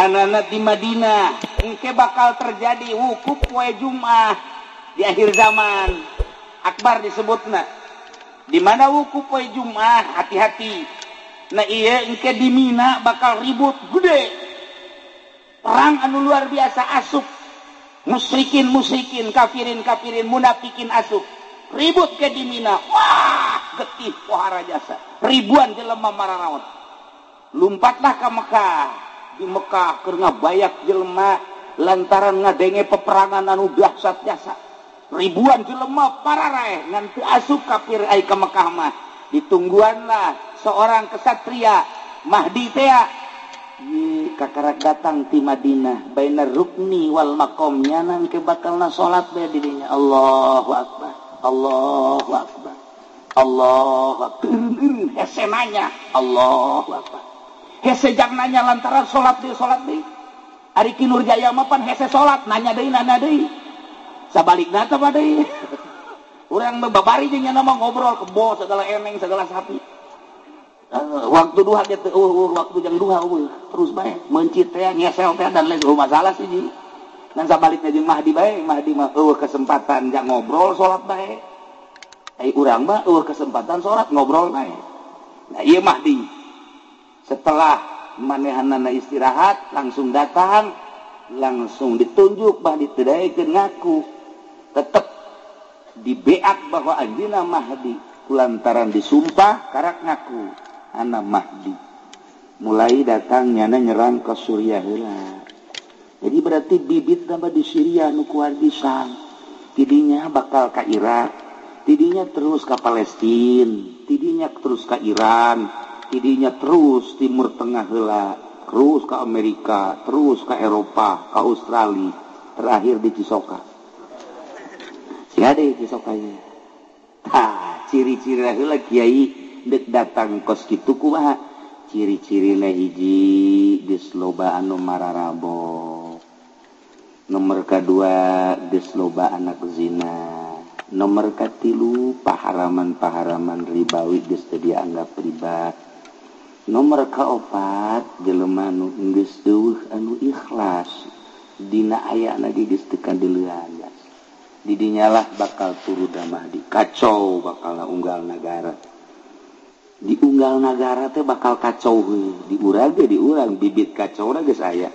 anak-anak di Madinah engke bakal terjadi wukuf poe Jumat di akhir zaman. Akbar disebutna di mana wukuf poe Jumat, hati-hati. Nah iya engke di Mina bakal ribut gede, perang anu luar biasa, asup musyrikin kafirin munafikin asup ribut ke di Mina. Wah getih pohara jasa ribuan jelema mararaot lumpatlah ke Mekah. Di Mekah keur ngabayak jelema lantaran ngadenge peperangan anu dahsyat jasa. Ribuan jelema pararae ngan teu asup kafir ai ka Mekah mah. Ditungguanlah seorang kesatria Mahdi teh kakarak datang ti Madinah bainar rukni wal maqam nyanang ke bakalna salat bae di dinya. Allahu akbar. Allahu akbar. Allahu akbar. Hese nanya Allahu akbar. Hese jang nanya lantaran salat deui. Ari Ki Nurjaya mah pan hese salat nanya deui. Sabalikna teh deui. Urang babari jeung nya mah ngobrol kebo segala eneng segala sapi. Waktu duha ge teh waktu jang duha terus bae mencit teh ngesel teh dan lain masalah sih. Dan sabalikna jeung Mahdi bae, Mahdi mah kesempatan jang ngobrol salat bae. Ai urang mah kesempatan salat ngobrol bae. Nah ieu Mahdi setelah manehanana istirahat langsung datang, langsung ditunjuk Mahdi teu ngaku, tetap dibeat bahwa anjeunna Mahdi kulantaran disumpah karak ngaku ana Mahdi. Mulai datang nyana nyerang ke Suriah heula. Jadi berarti bibit tambah di Syria nu kuat pisan. Tidinya bakal ka Irak, tidinya terus ka Palestina, tidinya terus ka Iran, tidinya terus Timur Tengah heula, terus ke Amerika, terus ke Eropa, ke Australia, terakhir di Cisoka. Siapa deh Cisokanya? Ciri-ciri heula kiai dek datang kos kitu kumaha? Ciri-cirina hiji geus loba anu mararabok. Nomor kedua geus loba anak zina. Nomor katilu paharaman ribawi geus teu dianggap riba. Nomor kaopat jelema nu geus deueuh anu ikhlas dina ayana geus teu kandeulean. Di dinyalah bakal turu Mahdi. Kacau bakal unggal negara. Di unggal negara teh bakal kacau heuh. Di urang ge di urang bibit kacauna geus aya.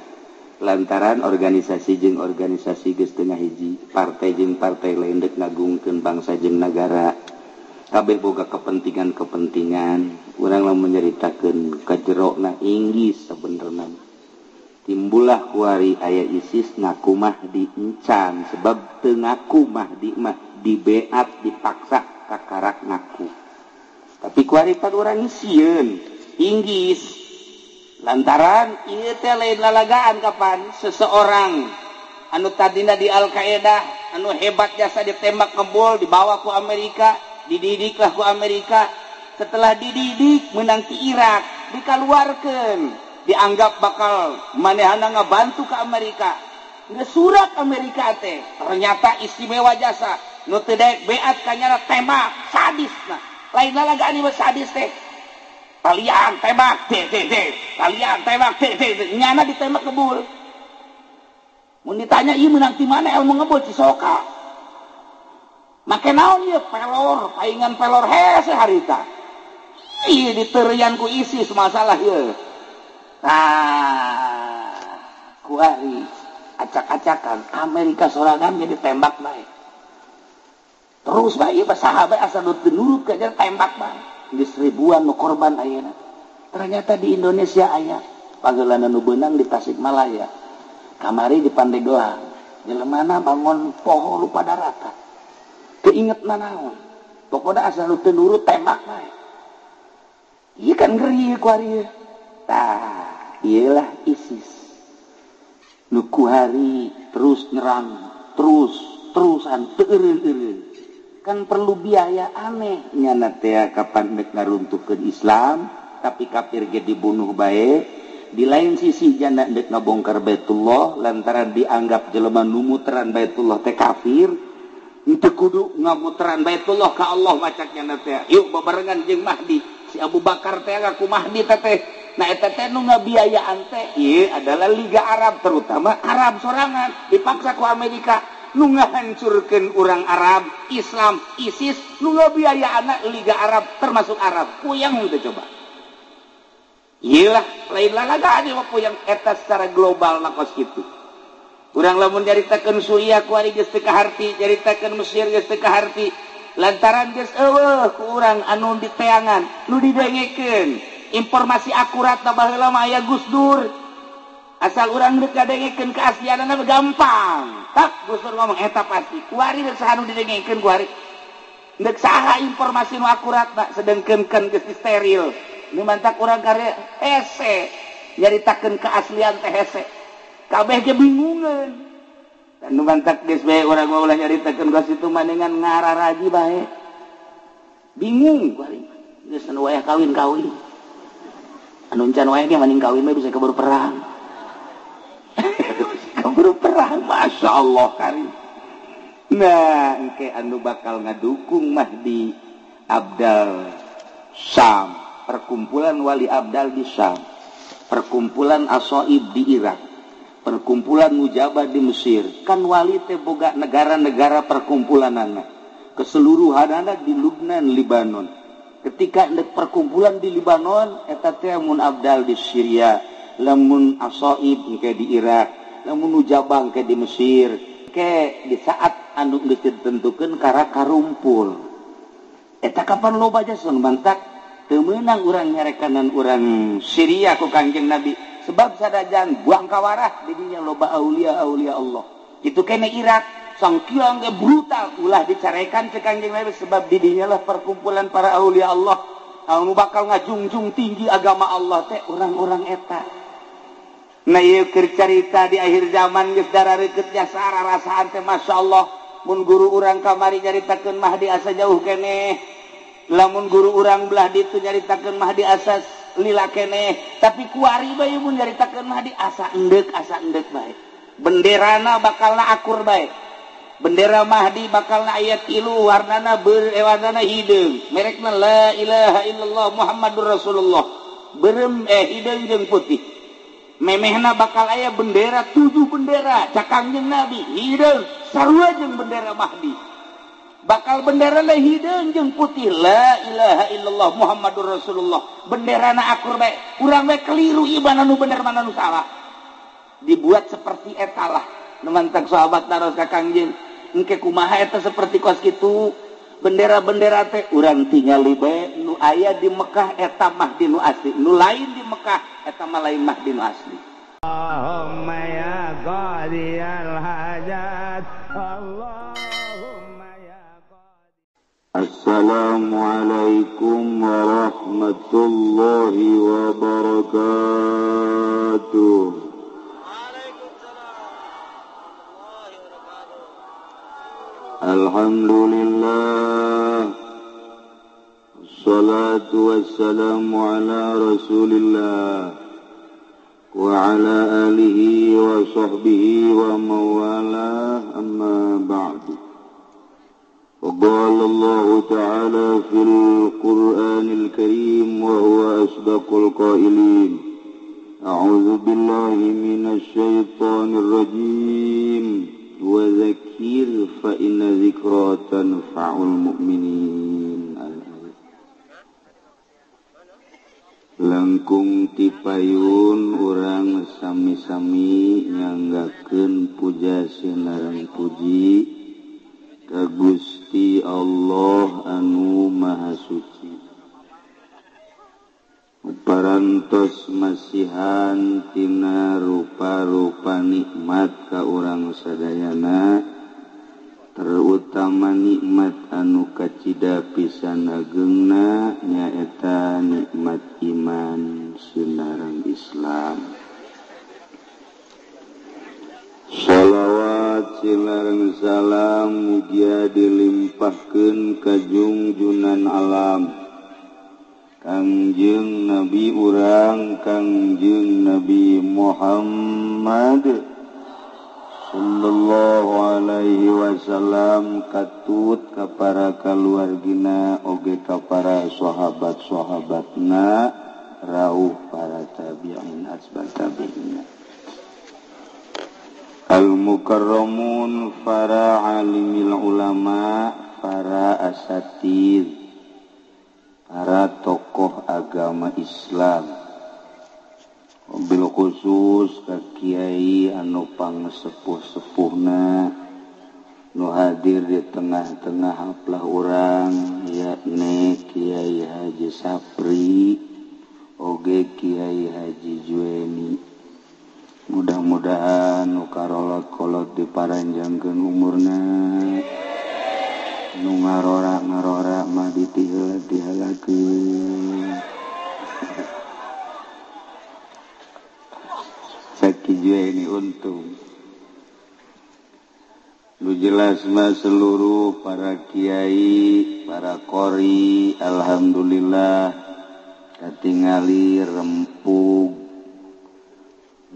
Lantaran organisasi jeung organisasi geus teu ngahiji, partai jeung partai lain deuk ngagungkeun bangsa jeung negara. Kabeh boga kepentingan. Urang lamun nyaritakeun kajerona inggis sabenerna. Timbullah kuari aya ISIS ngaku Mahdi encan sebab teu ngaku Mahdi mah dibeat dipaksa kakarak ngaku. Tapi kuari pan urang sieun inggis lantaran ieu teh lain lalagaan kapan seseorang anu tadina di Al-Qaeda anu hebat jasa ditembak kebol dibawa ku Amerika, dididiklah ku Amerika. Setelah dididik menang ti Irak dikaluarkeun, dianggap bakal manehana ngabantu ke Amerika. Geus surat Amerika teh ternyata istimewa jasa nu teu daek beat kanyana tembak sadisna. Lain lalagaan ieu sadis teh. Kalian tembak teh. Kalian tembak teh. Nyana ditembak kebul. Mun ditanya ieu menang ti mana ilmu ngebul Cisoka. Make naon ieu pelor, paingan pelor hese harita. Ieu diteureyan ku ISIS masalah ieu. Nah, kuari acak-acakan Amerika sorangan jadi tembak bae. Terus bae sahabat asal teu nurut ka tembak bae. Geus ribuan nu korban ayeuna. Ternyata di Indonesia aya pageulana nu beunang di Tasikmalaya. Kamari di Pandeglang. Jelemana bangun poho lupa daratan. Keingetna naon. Pokona asal teu nurut tembak bae. Ieu kan ngeri kuari. Tah, iyalah ISIS. Nuku hari terus nyerang, terusan teureun-eureun. Kan perlu biaya aneh nyana teh kapan nek ngaruntuhkeun Islam, tapi kafir ge dibunuh bae. Di lain sisi jana nek ngabongkar Baitullah lantaran dianggap jelema nu muteran Baitullah teh kafir. Henteu kudu ngamuteran Baitullah ka Allah macak nyana teh. Yuk bebarengan jeung Mahdi. Si Abu Bakar teh ngaku Mahdi teh Nah eta teh nu ngabiayaan teh ieu adalah Liga Arab, terutama Arab sorangan dipaksa ku Amerika nu ngahancurkeun urang Arab, Islam, ISIS, nu ngabiayaana Liga Arab termasuk Arab. Puyang teh coba. Iyalah lain lalaga adi mah puyang eta secara global na kos kitu. Urang lamun nyaritakeun Suriah ku ari geus teu kaharti, nyaritakeun Mesir geus teu kaharti. Lantaran geus eueuh ku urang anu diteangan, nu didengekeun. Informasi akurat na baheula mah aya Gus Dur. Asal urang deuk ngadengekeun keaslianna gampang. Tak Gus Dur ngomong eta pasti. Kuari deuk saha nu didengekeun kuari. Deuk saha informasi nu akurat na sedengkeun geus steril. Nu mantak urang karya hese nyaritakeun keaslian teh hese. Kabeh ge bingungeun. Dan nu mantak geus bae urang ulah nyaritakeun ka situ manengan ngararaji bae. Bingung kuari. Geus anu wayah kawin-kawin. Anu encan wae ge maning kawin mah bisa keburu perang. Keburu perang, Masya Allah karim. Nah, engke anu bakal ngadukung Mahdi Abdal Syam, perkumpulan Wali Abdal di Syam, perkumpulan Asoib di Irak, perkumpulan Mujabah di Mesir. Kan wali teh boga negara-negara perkumpulanana. Keseluruhanana di Lubnan, Libanon. Ketika ndek perkumpulan di Libanon eta teh mun Abdal di Syria, lamun Asoib engke di Irak, lamun Mujabah engke di Mesir, ke di saat anu geus ditentukeun kara karumpul. Eta kapan loba jason mantak teu meunang urang nyarekanan urang Syria ku Kangjeng Nabi sebab sadajan buang kawarah di dinya loba aulia-aulia Allah. Kitu kene Irak sangkiang ge brutal ulah dicarekan ke Kangjeng Nabi sebab di dinya lah perkumpulan para aulia Allah anu bakal ngajungjung tinggi agama Allah teh orang-orang eta. Nah ieu keur carita di akhir zaman geus darareukeut jasa rasaan teh masyaallah mun guru urang kamari nyaritakeun Mahdi asa jauh keneh, lamun guru urang belah ditu nyaritakeun Mahdi asa lila keneh, tapi kuari bae mun nyaritakeun Mahdi asa endek bae. Benderana bakalna akur bae. Bendera Mahdi bakalna aya 3 warnana warnana hideung, merekna la ilaha illallah Muhammadur Rasulullah. Beureum hideung jeung putih. Memehna bakal aya bendera 7 bendera Kangjeng Nabi hideung sarua jeung bendera Mahdi. Bakal bendera le hideung jeung putih la ilaha illallah Muhammadur Rasulullah. Benderana akur bae. Urang bae keliru ieu mana nu bener mana nu salah. Dibuat seperti eta lah. Nu mantak sahabat naros ka Kangjeng. Engke kumaha eta seperti kos kitu. Bendera-bendera teh urang tingali bae nu aya di Mekah eta Mahdi nu asli. Nu lain di Mekah eta mah lain Mahdi nu asli. Allahumma ya qadiyal hajat. Allahumma ya qadi. Assalamualaikum warahmatullahi wabarakatuh. Alhamdulillah, salatu wassalamu ala rasulillah wa ala alihi wa sahbihi wa mawala amma ba'du. Qala Allah ta'ala fil Qur'anil Karim wa huwa asdaqul qailin. A'udzu billahi minasy syaithanir rajim. Wa dzakir fa inna dzikra tanfa'ul mu'minin. Langkung tipayun urang sami-sami nyanggakeun puja sinareng puji ka Gusti Allah anu Maha Suci. Parantos masihan tina rupa-rupa nikmat ka urang sadayana, terutama nikmat anu kacida pisan ageungna nyaeta nikmat iman sinareng Islam. Shalawat sinareng salam mugia dilimpahkeun ka junjunan alam Kangjeng Nabi urang Kangjeng Nabi Muhammad sallallahu alaihi wasallam, katut ka para kaluargina oge ka para sahabat-sahabatna rauh para tabi'in asbab tabi'in. Al-mukarramun para alimil ulama, para asatid, para tokoh agama Islam, bil khusus ka kiai anu pangsepuh-sepuhna nu hadir di tengah-tengah haplah urang, yakni Kiai Haji Sapri oge Kiai Haji Jueni. Mudah-mudahan nu karolot-kolot diparanjangkeun umurna, nu ngarora-ngarora mah ditihalakeun. Saki Jueni untung. Nu jelas mah seluruh para kiai, para qori, alhamdulillah katingali rempug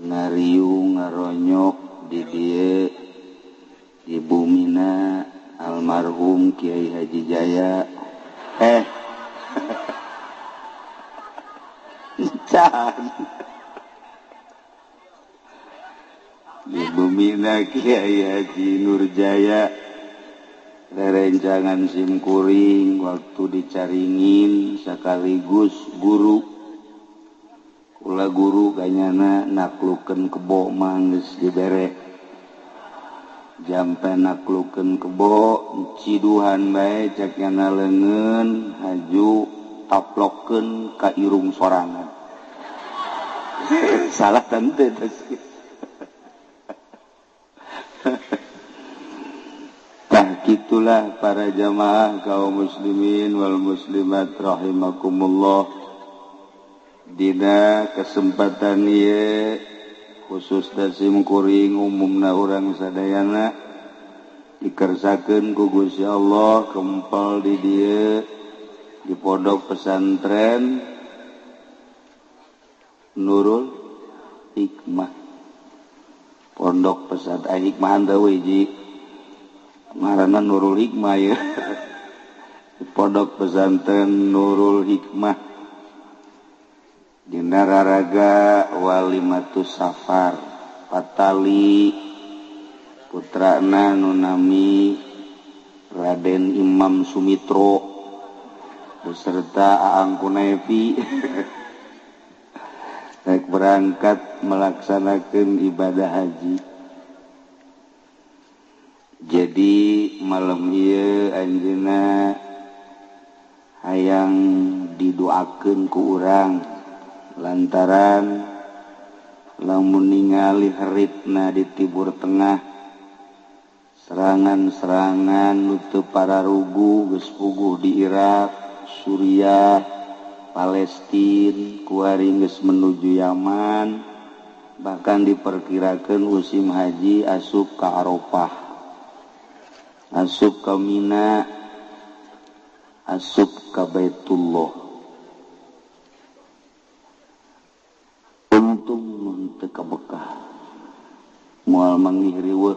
ngariung ngaronyok di dieu di bumina almarhum Kiai Haji Jaya can di bumina Kiai Haji Nurjaya rerencangan simkuring waktu dicaringin sekaligus guru. Ulah guru kanyana naklukeun kebo mah geus dibere. Jampe naklukeun kebo ciduhan bae cek yana leungeun haju taplokkeun ka irung sorangan. Salah tante teh. Nah, gitulah para jamaah kaum muslimin wal muslimat rahimakumullah. Dina kesempatan ieu khusus da simkuring umumna urang sadayana dikersakeun ku Gusti Allah kempal di dieu di pondok pesantren Nurul Hikmah. Pondok pesantren Hikmah teh we ngaranna Nurul Hikmah ya. Di pondok pesantren Nurul Hikmah dina raraga Walimatus Safar Patali putrana nu nami Raden Imam Sumitro beserta Aang Kunevi rek berangkat melaksanakeun ibadah haji. Jadi malam ieu anjeunna hayang didoakeun ku urang lantaran lamun ningali haritna di Timur Tengah serangan-serangan nu teu pararugu geus puguh di Irak, Suriah, Palestina, kuari geus menuju Yaman, bahkan diperkirakeun musim haji asup ka Arafah, asup ka Mina, asup ka Baitullah. Untung mun teu kabekah moal manggih riweuh,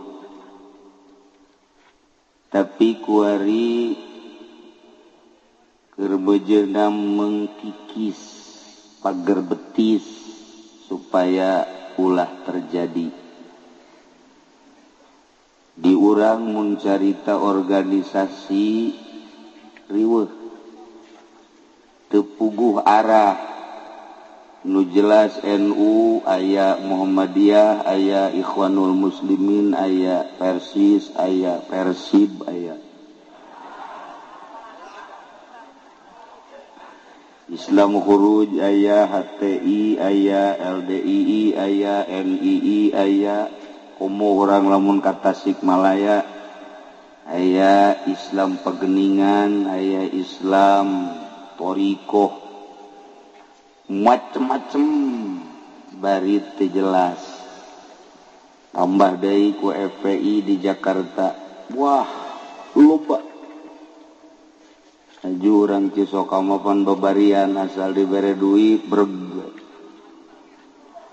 tapi kuari keur bejeuna mengkikis pager betis supaya ulah terjadi. Di urang mun carita organisasi riweuh teu puguh arah. Nu jelas NU, aya Muhammadiyah, aya Ikhwanul Muslimin, aya Persis, aya Persib, aya Islam Khuruj, aya HTI, aya LDII, aya NII, aya komo urang lamun ka Tasikmalaya, aya Islam Pegeningan, aya Islam Torikoh, macem-macem bari teu jelas. Tambah deui ku FPI di Jakarta, wah loba. Aju urang Cisoka mah pan babarian asal dibere duit breg.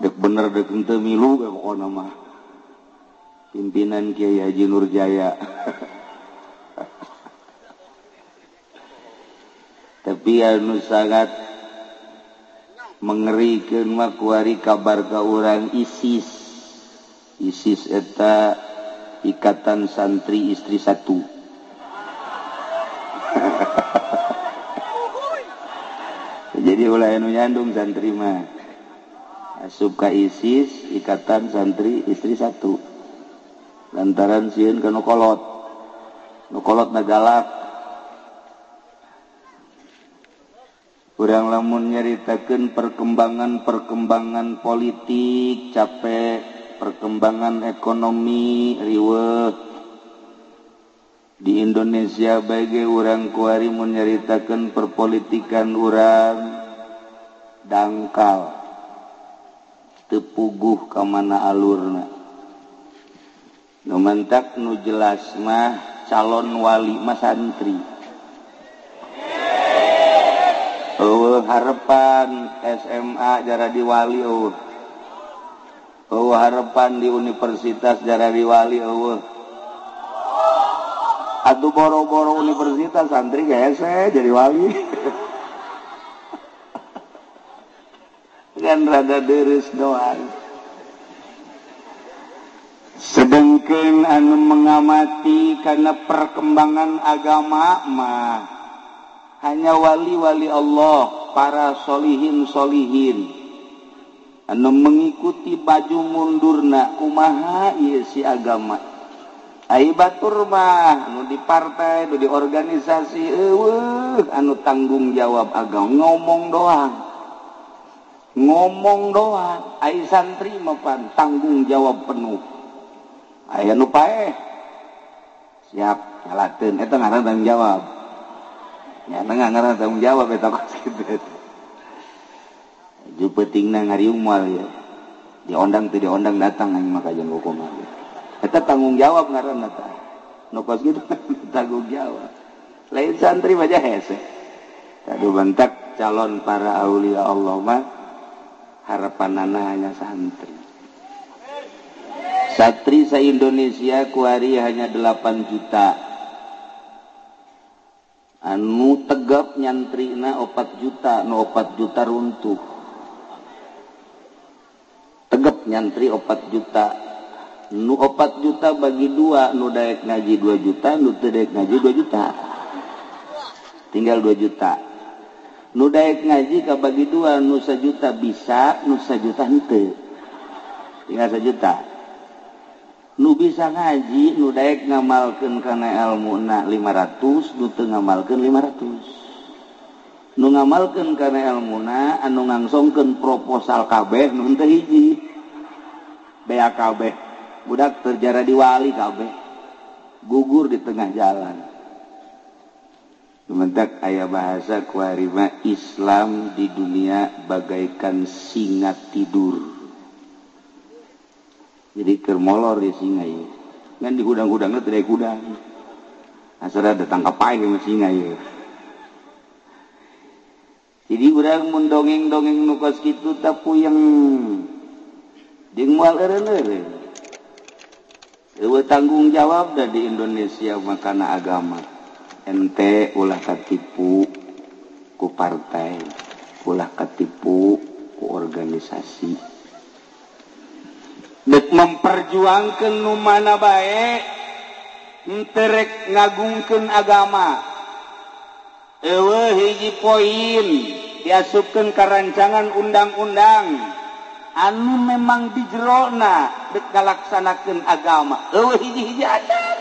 Dek bener dek henteu milu we pokona mah. Pimpinan Kiai Haji Nurjaya. Tapi anu sangat mengerikeun mah kuari kabar ka urang ISIS eta Ikatan Santri Istri Satu. Jadi ulah anu nyandung santri mah asup ka ISIS Ikatan Santri Istri Satu lantaran sieun ka nu kolot nagalak. Urang lamun nyaritakeun perkembangan politik capek, perkembangan ekonomi riweuh di Indonesia bae urang kuari mun nyaritakeun perpolitikan urang dangkal teu puguh ka mana alurna. Nu mentak nu jelas mah calon wali mah santri. Harapan SMA jara di wali harapan di universitas jara di wali atuh boro-boro universitas santri hese jadi wali. Kan rada deres doang. Sedengkeun anu mengamati karena perkembangan agama mah hanya wali-wali Allah, para solihin anu mengikuti baju mundurna kumaha ieu si agama. Ai batur mah anu di partai, anu di organisasi anu tanggung jawab agama ngomong doang. Ai santri mah pan tanggung jawab penuh. Aya nu paeh siap nyalakeun eta ngaran tanggung jawab. Ya ngaran tanggung jawab eta kitu. Ju pentingna ngariung moal ya. Diondang teu diondang datang aing mah ka jeung hukum. Eta tanggung jawab ngaranna tah. Nu kos kitu tanggung jawab. Lain santri baja hese. Tadu bentak calon para aulia Allah mah harapanana hanya santri. Santri se-Indonesia kuari hanya 8 juta. Anu tegap nyantrina 4 juta, nu 4 juta runtuh. Tegap nyantri 4 juta. Nu 4 juta bagi 2, nu daek ngaji 2 juta, nu teu daek ngaji 2 juta. Tinggal 2 juta. Nu daek ngaji ka bagi 2, nu 1 juta bisa, nu 1 juta henteu. Tinggal 1 juta. Nu bisa ngaji, nu daek ngamalkeun kana ilmuna 500, nu teu ngamalkeun 500. Nu ngamalkeun kana ilmuna anu ngangsongkeun proposal kabeh nu teu hiji. Bea kabeh. Budak terjara di wali kabeh. Gugur di tengah jalan. Lumentak aya bahasa kuari mah Islam di dunia bagaikan singa tidur. Jadi keur molor di singa ieu. Ngan di gudang-gudangna teu aya gudang. Asal datang ka pae ke singa ieu. Jadi urang mun dongeng-dongeng nu kos kitu teh puyeng. Jeung moal eureun-eureun. Eueuh tanggung jawab da di Indonesia makana agama. Ente ulah katipu ku partai, ulah katipu ku organisasi. Dek memperjuangkeun nu mana bae henteu rek ngagungkeun agama. Eueuh hiji poin diasupkeun ka rancangan undang-undang anu memang di jerona dek ngalaksanakeun agama. Eueuh hiji-hiji adat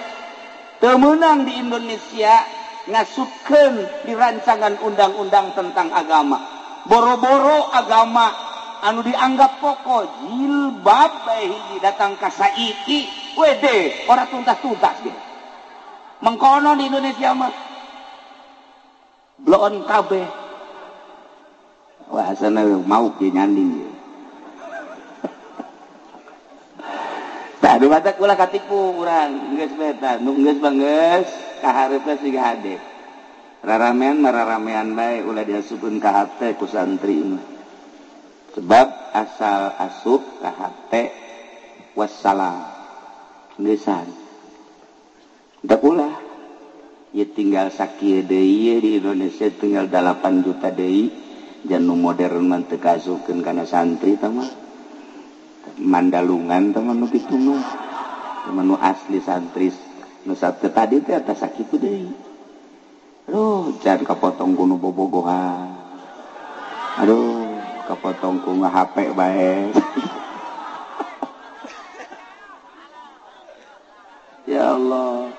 teu meunang di Indonesia ngasupkeun di rancangan undang-undang tentang agama. Boro-boro agama anu dianggap pokok jilbab bae hiji datang ka saiki wede ora tuntas-tuntas ge. Mengkono di Indonesia mah bloon kabeh. Wah sana mau ge nyanding. Tah adu batak ulah katipu urang geus beta nu geus bangeus kahareupeun siga hade. Raramean bae ulah diasupkeun ka hate ku santri mah. Sebab asal asup ka hate wassalam gesan. Da ulah ya tinggal sakieu deui di Indonesia tinggal 8 juta deui Janu modern mah teu kasukeun kana santri tah mah. Mandalungan tah mah nu kitu mah. Nu asli santri nu sabtu tadi teh eta sakitu deui. Aduh, can kapotong ku nu bobogohan. Aduh, kapotong ku HP bae. Ya Allah.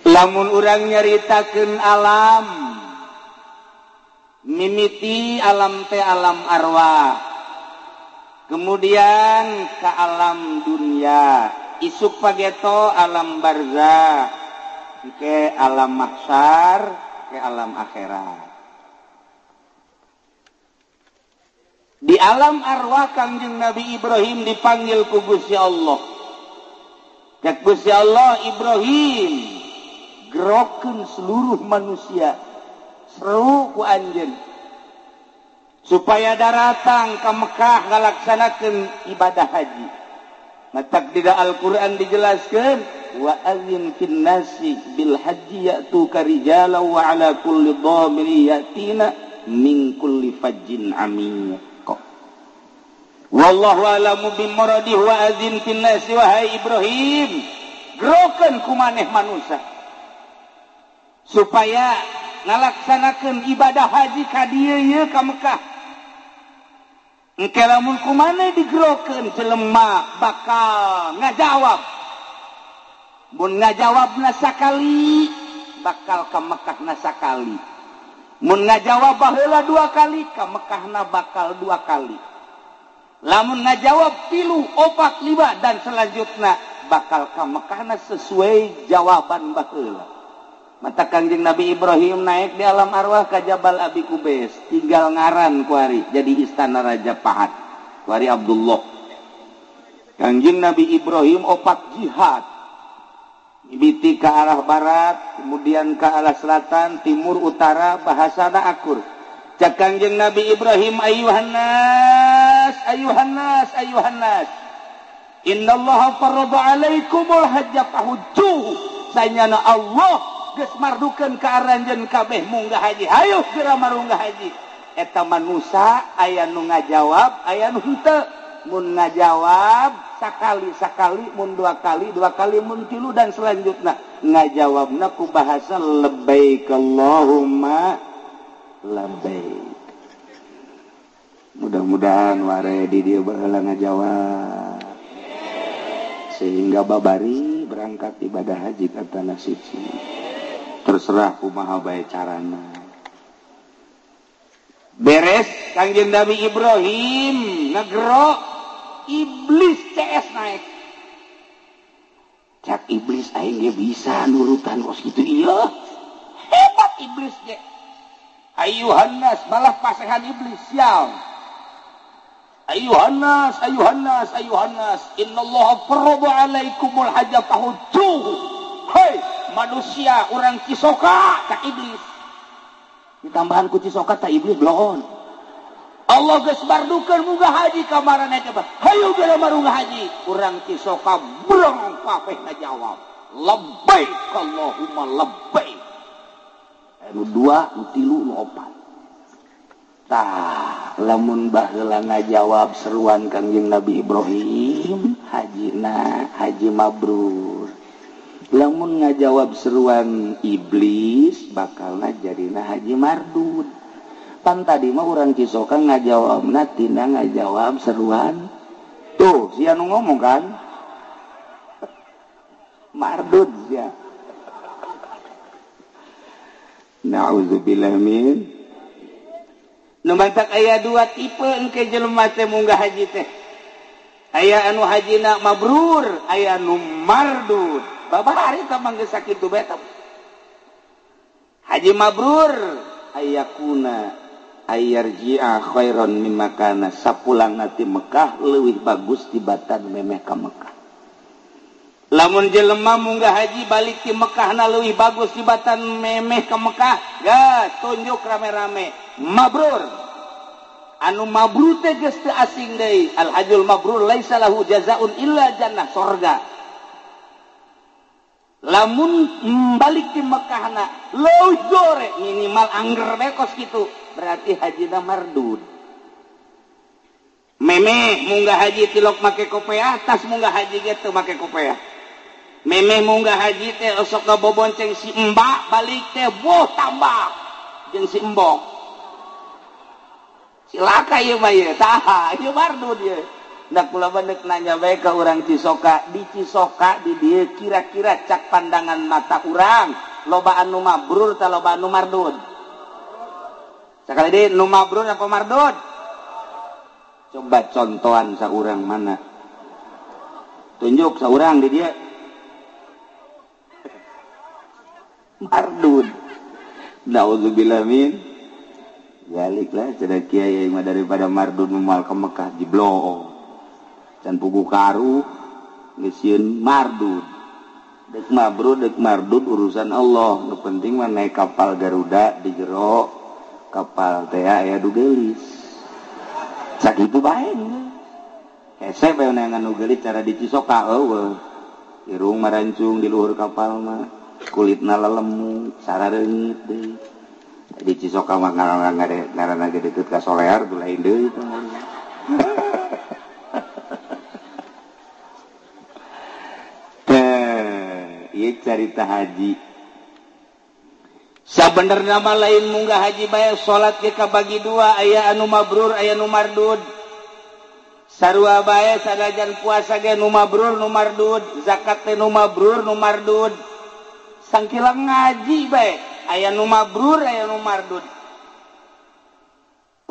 Lamun urang nyaritakeun alam, mimiti alam teh alam arwah, kemudian ke alam dunia, isuk pageto alam barzah, ke alam mahsyar, ke alam akhirat. Di alam arwah Kangjeng Nabi Ibrahim dipanggil ku Gusti Allah. Cek Gusti Allah, Ibrahim gerokeun seluruh manusia seru ku anjeun supaya daratang ka Mekah ngalaksanakeun ibadah haji. Matak di Al-Qur'an dijelaskeun wa adzin fin nasi bil haji ya'tuka rijalan wa ala kulli dhamiri yatina min kulli fajjin amiyq. Wallahu a'lamu bimuradih wa adzin fin nasi wahai Ibrahim gerokeun ku maneh manusia supaya ngalaksanakeun ibadah haji ka dieu ye ka Mekah. Engke lamun kumaneh digerokeun jelema bakal ngajawab. Mun ngajawabna sakali bakal ka Mekahna sakali. Mun ngajawab baheula 2 kali ka Mekahna bakal 2 kali. Lamun ngajawab 3, 4, 5 dan selanjutnya bakal ka Mekahna sesuai jawaban baheula. Mata Kangjeng Nabi Ibrahim naik di alam arwah ka Jabal Abi Kubais, tinggal ngaran kuari jadi istana Raja Pahat kuari Abdullah. Kangjeng Nabi Ibrahim 4 jihad, mimiti ke arah barat, kemudian ke arah selatan, timur, utara, bahasana akur. Cak Kangjeng Nabi Ibrahim, ayuhan nas, ayuhan nas, ayuhan nas, innallaha farada alaikumul hajja fahujjuhu. Sanyana Allah geus mardukeun ka aranjeun kabeh munggah haji. Hayu geura marunggah haji. Eta manusa aya nu ngajawab, aya nu henteu. Mun ngajawab sakali, mun 2 kali, mun 3 dan selanjutnya ngajawabna ku bahasa labbaik Allahumma labbaik. Mudah-mudahan ware di dieu baheula ngajawab. Sehingga babari berangkat ibadah haji ka tanah suci. Terserah kumaha bae carana. Beres Kangjeng Nabi Ibrahim ngegero, iblis CS naik. Cak iblis aing ge bisa nurutan kos kitu ieu. Hebat iblis ge. Ayuhan nas, malah pasehan iblis sial. Ayuhan nas, ayuhan nas, ayuhan nas, innallaha farada alaikumul hajja fahujjuhu. Hei manusia orang Cisoka tak iblis. Ditambahan ku Cisoka tak iblis belon. Allah geus bardukeun munggah haji ka marana teh. Hayu geura marunggah haji. Urang Cisoka brong kabeh ngajawab. Labbaik Allahumma labbaik. Anu 2, nu 3, nu 4. Tah, lamun baheula ngajawab seruan Kangjeng Nabi Ibrahim, hajina haji mabrur. Lamun ngajawab seruan iblis bakalna jadina haji mardud. Pan tadi mah urang Cisoka ngajawabna tina ngajawab seruan. Tuh, sia nu ngomong kan? Mardud sia. Nauzubillah min. Nu mantak aya 2 tipe engke jelema teh munggah haji teh. Aya anu hajina mabrur, aya anu mardud. Babari teh mangge sakitu bae teh. Haji mabrur ayakuna ayarji'a khairan mimma kana, sapulang ti Mekah leuwih bagus tibatan memeh ka Mekah. Lamun jelema munggah haji balik ti Mekahna leuwih bagus tibatan memeh ka Mekah, gas tunjuk rame-rame mabrur. Anu mabrur teh geus teu asing deui, al hajjul mabrur laisa lahu jazaun illa jannah, surga. lamun balik di Mekahna lojore minimal angger bekos gitu berarti hajina mardud. Meme munggah haji tilok make kopiah, tas munggah haji gitu make kopiah. Meme munggah haji teh osok bobonceng si mbak balik teh boh tambah jeung si embok. Silaka ieu mah ieu, saha ieu mardud ieu. Ndak kula bandek nanya bae ka urang Cisoka, di Cisoka di dieu kira-kira cak pandangan mata urang loba anu mabrur tah loba anu mardud. Sakali deui nu mabrur apa mardud? Coba contohan saurang mana? Tunjuk saurang di dia. Mardud. Nauzubillah min. Baliklah cedak kiai mah daripada mardud mual ke Mekah jiblong. Can pugu karu geusieun mardud. Dek mabrur dek mardud urusan Allah. Nu penting mah naik kapal Garuda di jero kapal teh aya dugelis. Sakitu bae. Hese bae neangan dugelis cara di Cisoka eueuh. Irung marancung di luhur kapal mah kulitna lelemu sarareungit deui. Di Cisoka mah ngaranna ge deukeut ka Solear tuh lain deui. Ieu carita haji. Sabenerna mah lain munggah haji bae salat ge kabagi dua, aya anu mabrur aya nu mardud. Sarua bae sanajan puasa ge nu mabrur nu mardud, zakat teh nu mabrur nu mardud. Sangkila ngaji bae aya nu mabrur aya nu mardud.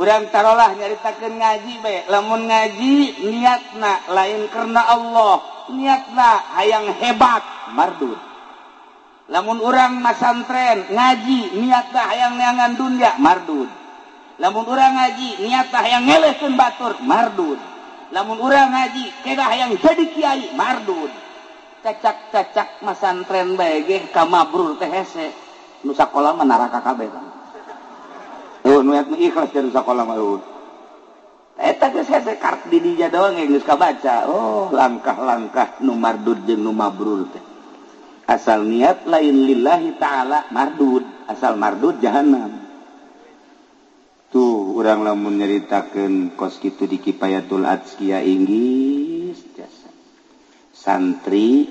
Urang tarolah nyaritakeun ngaji bae, lamun ngaji niatna lain karena Allah, niatna hayang hebat mardud. Lamun urang masantren ngaji niatna hayang neangan dunya mardud. Lamun urang ngaji niatna hayang ngelehkeun batur mardud. Lamun urang ngaji kedah hayang jadi kiai mardud. Cacak-cacak masantren bae ge ka mabrur teh hese. Nu sakola mah neraka kabeh. Nu ikhlas dari sakola mah eueuh. Eta geus hese kartu di dinya doang geus kabaca. Oh, langkah-langkah nu mardud jeung nu mabrur teh. Asal niat lain lillahi ta'ala mardud, asal mardud jahanam. Tuh urang lamun nyaritakeun kos kitu di Kifayatul Azkiya inggis jasa. Santri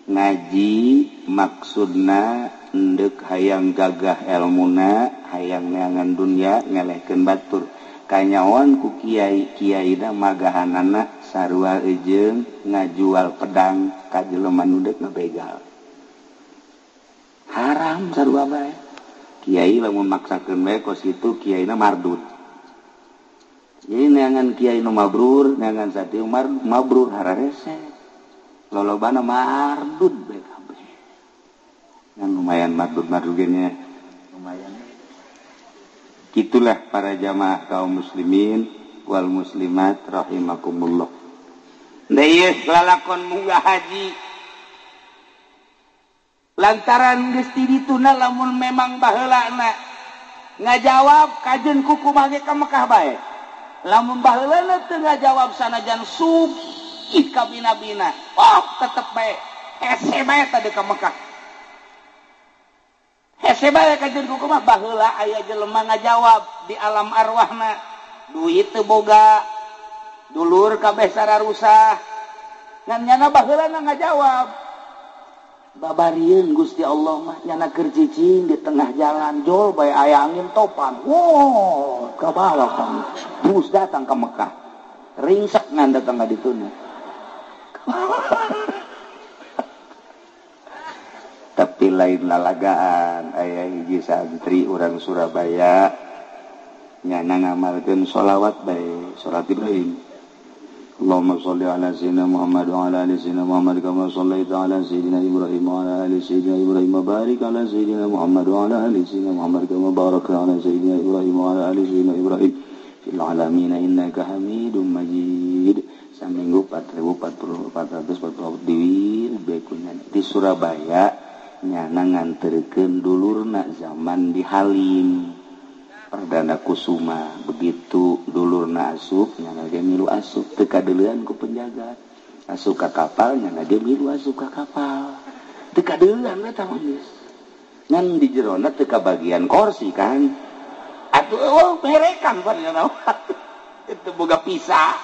ngaji maksudna endek hayang gagah elmuna, hayang neangan dunya ngelehkeun batur. Kanyawan ku kiai-kiaina magahanana sarua ejeung ngajual pedang ka jelema nu deuk ngabegal. Haram sarua bae. Kiai lamun maksakeun bae kos kitu kiaina mardud. Jadi neangan kiai nu mabrur, neangan satiu mabrur hararese. Lolobana mardud bae kabeh. Yang lumayan mardud-mardud nya lumayan. Gitulah para jamaah kaum muslimin wal muslimat rahimakumullah. Da ieu lalakon munggah haji. Lantaran geus ti dituna lamun memang baheulana ngajawab kajeun kuku mage ka Mekah bae. Lamun baheulana teu ngajawab sanajan sugih ka bina-bina, oh tetep bae hese bae tadi ka Mekah. Hese bae kajeun kuku mah baheula aya jelema ngajawab di alam arwahna. Duit teu boga, dulur kabeh sararusah. Ngan nyana baheulana ngajawab. Babarieun Gusti Allah mah nyana keur cicing di tengah jalan jol bae aya angin topan. Wow, kabawa kan. Terus datang ke Mekah. Ringsek ngan datang ka dituna. Tapi lain lalagaan aya hiji santri urang Surabaya nyana ngamalkeun sholawat bae, salat Ibrahim. Allahumma sholli ala sayyidina Muhammad wa ala ali sayyidina Muhammad kama shallaita ala sayyidina Ibrahim wa ala ali sayyidina Ibrahim wa barik ala sayyidina Muhammad wa ala ali sayyidina Muhammad kama barakta ala sayyidina Ibrahim wa ala ali sayyidina Ibrahim fil alamin innaka Hamidum Majid. Saminggu 4.440 di Surabaya nyana nganterkeun dulurna zaman di Halim Perdana Kusuma. Begitu dulurna asup nyana dia milu asup teu kadeuleun ku penjaga asup ka kapal nyana dia milu asup ka kapal teka deulan eta mah geus ngan di jerona teka bagian kursi kan atuh perekan pan itu boga pisah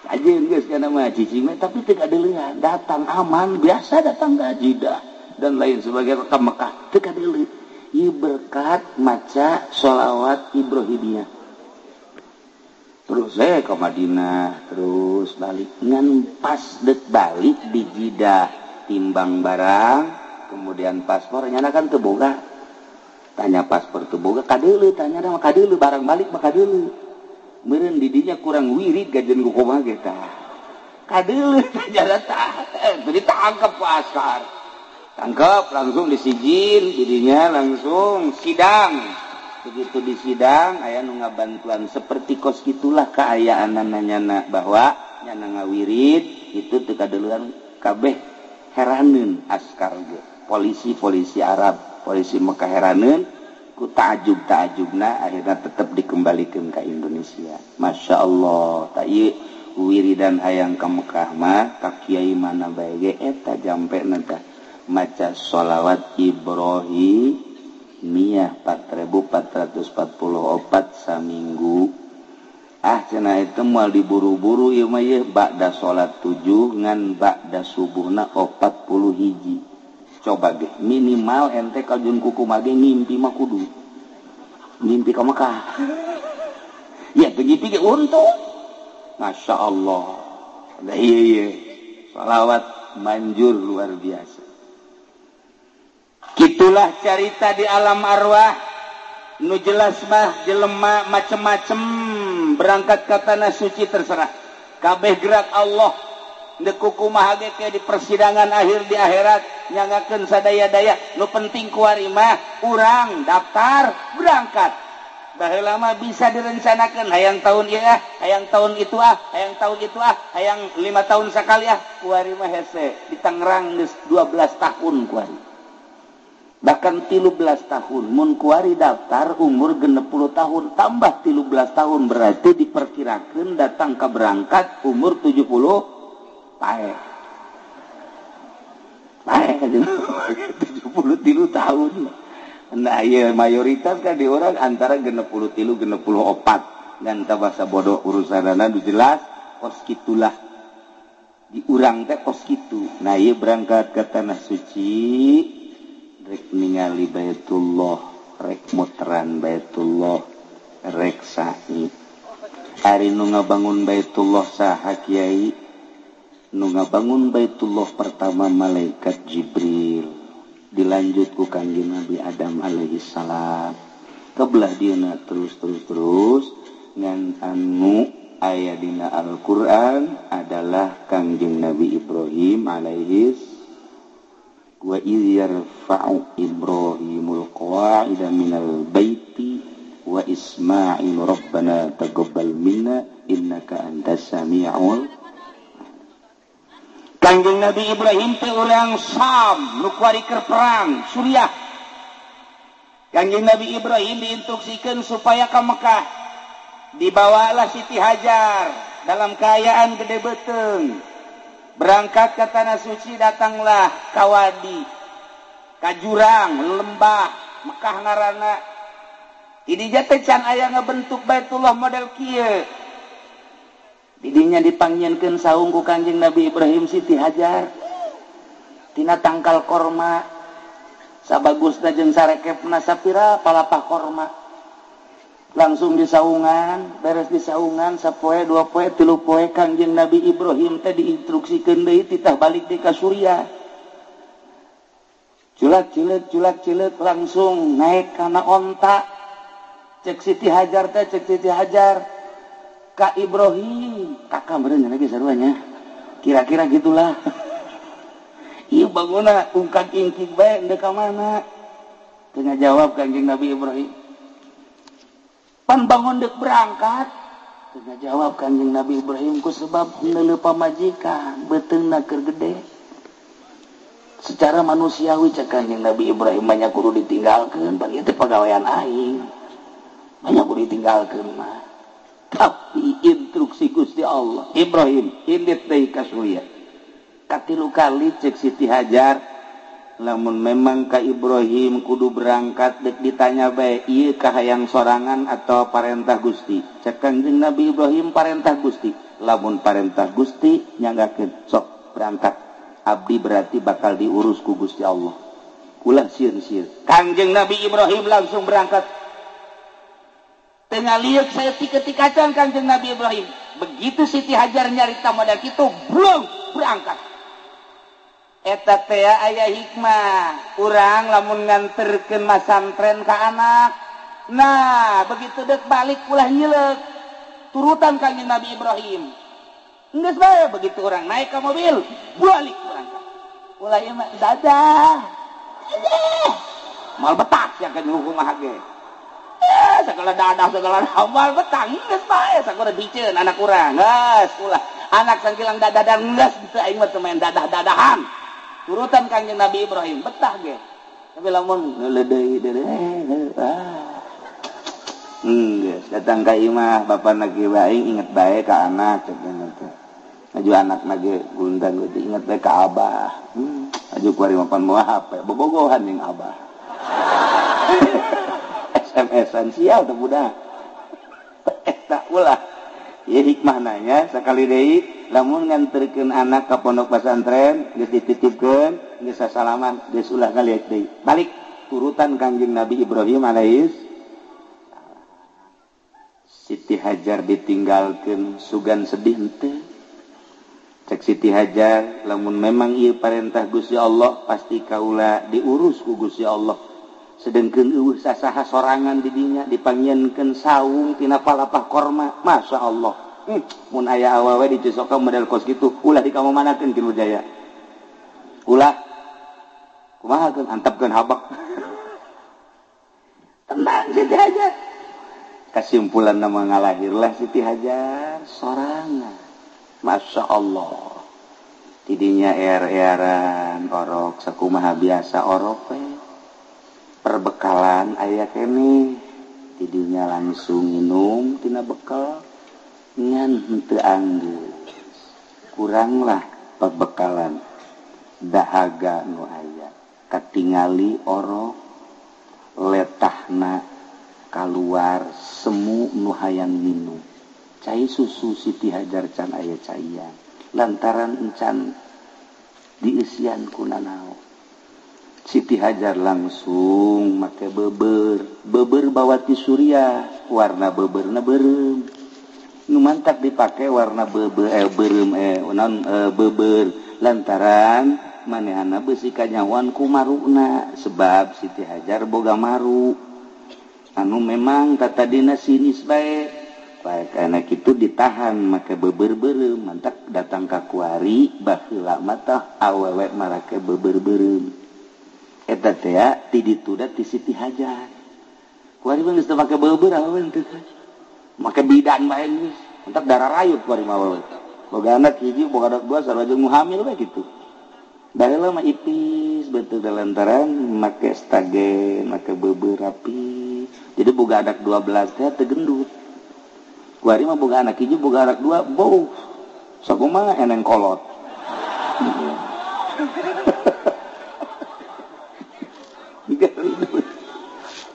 ajeun geus kana mah cicing mah tapi teka deulan datang aman biasa datang gaji dah dan lain sebagainya ke Mekah teka deuleun ieu berkat maca sholawat Ibrahimiyah terus ke Madinah terus balik ngan pas dek balik di Jeddah timbang barang kemudian paspor nyana kan teu boga tanya paspor teu boga kadeuleu tanya mah kadeuleu barang balik mah kadeuleu meureun di dinya kurang wirid gajeun ku kumaha ge tah kadeuleu tanya tah ditangkap ku askar tangkap langsung disijin jadinya langsung sidang begitu di sidang aya nu ngabantuan seperti kos gitulah keayaanan nyana bahwa nyana ngawirid itu teu kadeulean kabeh heraneun askar ge polisi Arab polisi Mekah heraneun ku taajub-taajubna akhirna tetep dikembalikeun ka Indonesia Masya Allah ta ieu wiridan hayang ka Mekah mah ka kiai mana bae ge eta jampena tah maca sholawat Ibrahim Miyah 4444 saminggu cenah itu moal diburu-buru ieu mah ye ba'da salat 7 ngan ba'da subuhna 40 hiji coba ge minimal ente kajun kuku mage ngimpi mah kudu ngimpi ka Mekah ya begitu ge untung Masya Allah da ieu sholawat manjur luar biasa. Gitulah cerita di alam arwah nu jelas mah jelema macem-macem berangkat ka tanah suci terserah kabeh gerak Allah deuk kumaha ge ke di persidangan akhir di akhirat nyangakeun sadaya-daya nu penting kuari mah urang daftar berangkat baheula mah bisa direncanakeun hayang tahun ieu hayang tahun itu hayang tahun itu hayang 5 tahun sakali kuari mah hese di Tangerang geus 12 tahun kuari bahkan 13 tahun mun kuari daftar umur 60 tahun tambah 13 tahun berarti diperkirakan datang ke berangkat umur 70 pae 73 tahun nah iya mayoritas kan di orang antara 63 64 dan tabasa bodoh urusanana jelas kos kitulah di urang teh kos kitu nah iya berangkat ke tanah suci rek ningali Baitullah rek muteran Baitullah rek sa'i ari nu ngabangun Baitullah saha kiai nu ngabangun Baitullah pertama malaikat Jibril dilanjut ku Kangjeng Nabi Adam alaihi salam kebelah dieuna terus ngan anu aya dina Al-Qur'an adalah Kangjeng Nabi Ibrahim alaihi wa idh yarfa'u Ibrahimul qawa'ida minal baiti wa Ismail rabbana taqabbal minna innaka antas sami'ul Kangjeng Nabi Ibrahim teh urang Sam nu kuari keur perang Suriah Kangjeng Nabi Ibrahim diinstruksikeun supaya ka Mekah dibawalah Siti Hajar dalam keadaan gede beteung berangkat ke tanah suci datanglah ka wadi ka jurang lembah Mekah ngaranna didinya teh can aya ngabentuk Baitullah model kieu didinya dipanggieunkeun saung ku Kangjeng Nabi Ibrahim Siti Hajar tina tangkal korma sabagusna jeung sarekepna sapira palapah korma langsung disaungan beres disaungan sapoe 2 poe 3 poe Kangjeng Nabi Ibrahim teh diinstruksikeun deui titah balik deui ka Suriah culak-cileuk langsung naik kana onta cek Siti Hajar ka Ibrahim kakak meureun lagi saruanya kira-kira gitulah ieu bangunna ungkag ingkig bae endeu ka mana teu ngajawab Kangjeng Nabi Ibrahim pan bangun dek berangkat teu jawab Kangjeng Nabi Ibrahim ku sebab henteu pamajikan beteungna keur gede secara manusiawi cek Kangjeng Nabi Ibrahim banyak kudu ditinggalkeun pan ieu teh pagawean aing banyak kudu ditinggalkeun mah tapi instruksi Gusti Allah Ibrahim indit deui ka Suriah katilu kali cek Siti Hajar lamun memang ka Ibrahim kudu berangkat dek ditanya bae ieu kahayang sorangan atau parentah Gusti. Cek Kangjeng Nabi Ibrahim parentah Gusti. Lamun parentah Gusti nyanggakeun sok berangkat. Abdi berarti bakal diurus ku Gusti Allah. Ulah sieun-sieun. Kangjeng Nabi Ibrahim langsung berangkat. Tengah liuk saya ketika Kangjeng Nabi Ibrahim. Begitu Siti Hajar nyarita modal kitu, belum berangkat. Eta teh aya hikmah. Urang lamun nganterkeun masantren ka anak. Nah, begitu dek balik ulah nyileuk. Turutan Kangjeng Nabi Ibrahim. Geus bae begitu orang naik ke mobil, balik berangkat. Ulah ieu mah dadah. Mal betak ya kan hukum mah ge. Segala dadah segala mal betang geus bae sakumaha biceun anak urang. Geus ulah anak sangkilang dadah dan geus teu aing mah teu main dadah-dadahan. Turutan Kangjeng Nabi Ibrahim betah ge. Tapi lamun leudeuy geus datang ka imah bapana ge bae inget bae ka anak cenah teh. Aju anak nage gundang gede inget bae ka abah. Aju kuari mapan moal HP bobogohan jeung abah. SMS-an sial teh budak. Eta ulah. Ieu hikmah nanya sakali deui lamun nganterkeun anak ka pondok pesantren geus dititipkeun geus sasalaman geus ulah ngaliek deui. Balik turutan Kangjeng Nabi Ibrahim alaihis. Siti Hajar ditinggalkeun sugan sedih henteu. Cek Siti Hajar lamun memang ieu parentah Gusti Allah pasti kaula diurus ku Gusti Allah. Sedengkeun eueuh sasaha sorangan di dinya dipangieunkeun saung tina palapah korma. Masya Allah. Mun aya awewe dicocokan model kos kitu ulah dikamanakeun Ki Nurjaya. Ulah kumaha keun antepkeun habak. Tenang Siti Hajar. Kesimpulan nama ngalahirlah Siti Hajar sorangan. Masya Allah. Tidinya er-eran orok sakumaha biasa orok perbekalan aya kene tidinya langsung minum tina bekal ngan henteu anggeus kuranglah perbekalan dahaga nu aya katingali orok letahna kaluar semu nu hayang minum cai susu Siti Hajar can aya caian lantaran encan diisian ku nanaon Siti Hajar langsung make beber bawati surya warna beberna beureum nu mantap dipake warna beber lantaran manehna beusi kanyawan ku maruna sebab Siti Hajar boga maru anu memang tatadina sinis bae baik anak itu ditahan make beber beureum mantap datang ka kuari baheula mah awewe marake beber beureum eta teh ti ditu da ti Siti Hajar. Kuari mah geus teu make beubeur awewe teh. Make bidan bae geus. Entak darah rayut kuari mah awewe. Boga anak hiji, boga anak dua sarua jeung nu hamil bae kitu. Baheula mah ipis beuteul lantaran make stagen, make beubeur rapi. Jadi boga anak 12 teh teu gendut. Kuari mah boga anak hiji, boga anak dua, bau. Sakumaha eneng kolot.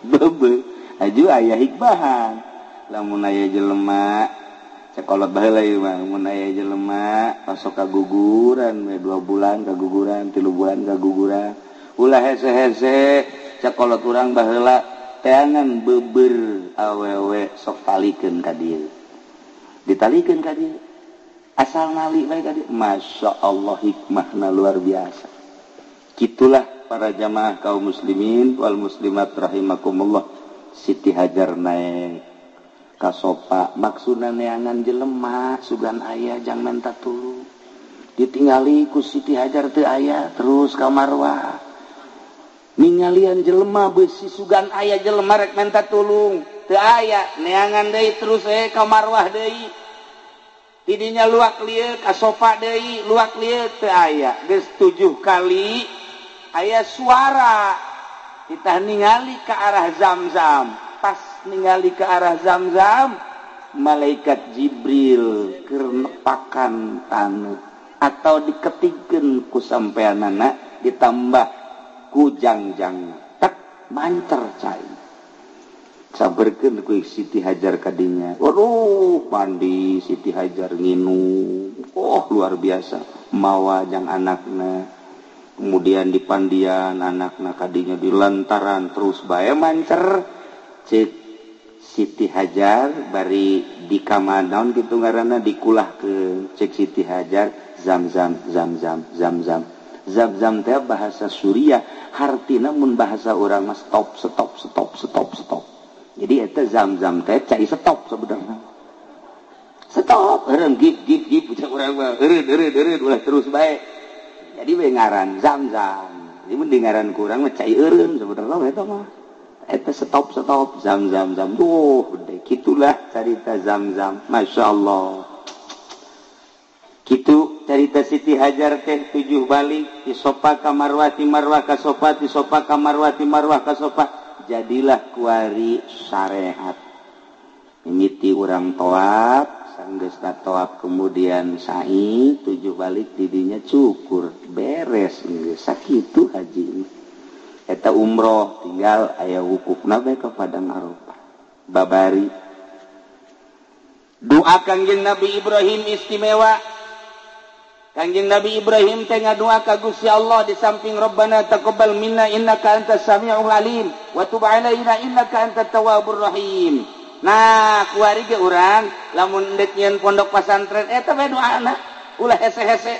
Bebe aju aya hikmahan lamun aya jelema sakolot baheula ieu mah mun aya jelema masuk ka guguran 2 bulan kaguguran 3 bulan kaguguran ulah hese-hese sakolot urang baheula teangan beubeur awewe sok talikeun ka dieu ditalikeun ka dieu asal nali bae ka dieu masya Allah hikmahna luar biasa kitulah para jamaah kaum muslimin wal muslimat rahimakumullah Siti Hajar naik kasopa maksudna neangan jelema sugan aya jang menta tulung ditinggali ku Siti Hajar teu aya terus ka marwah ningalian jelema beusi sugan aya jelema rek menta tulung teu aya neangan deui terus ka marwah deui tidinya luak lieu kasopa deui luak lieu teu aya geus 7 kali aya suara kita ningali ke arah Zamzam pas ningali ke arah Zamzam malaikat Jibril keur nepakan taneuh atau diketikeun ku sampeanana ditambah kujangjang tak mancer cai sabarkeun ku Siti Hajar kadinya. Waduh mandi Siti Hajar nginum, luar biasa mawa jang anakna. Kemudian di pandian anakna kadinya di lantaran terus bae mancer cek Siti Hajar bari di kamanaon gitu ngaranna dikulah ke cek Siti Hajar zam-zam teh bahasa Suriah hartina mun bahasa urang mah stop. Jadi eta zam-zam teh cai stop sebenarnya. Stop, eureun gip ucap urang mah eureun ulah terus bae. Jadi we ngaran zam-zam. Jadi mun ngaran kurang mah cai eureun sebenarnya eta mah. Eta stop zam. Duh, gitulah cerita zam-zam. Masyaallah. Kitu cerita Siti Hajar teh 7 balik di sofa ka marwah ti marwah ka sofa ti sofa ka marwah ti marwah ka sofa jadilah kuari syariat mimiti urang toab sanggeus toab kemudian sa'i 7 balik didinya cukur beres geus sakitu haji eta umroh tinggal aya wukufna bae ka Padang Arafah babari doa Kangjeng Nabi Ibrahim istimewa. Kangjeng Nabi Ibrahim teh ngadua ka Gusti Allah di samping Rabbana taqabbal minna innaka antas samiul alim wa tub alaina innaka antat tawwabur rahim. Nah, kuari ge urang lamun deuk nyeun pondok pesantren eta bae doana ulah hese-hese.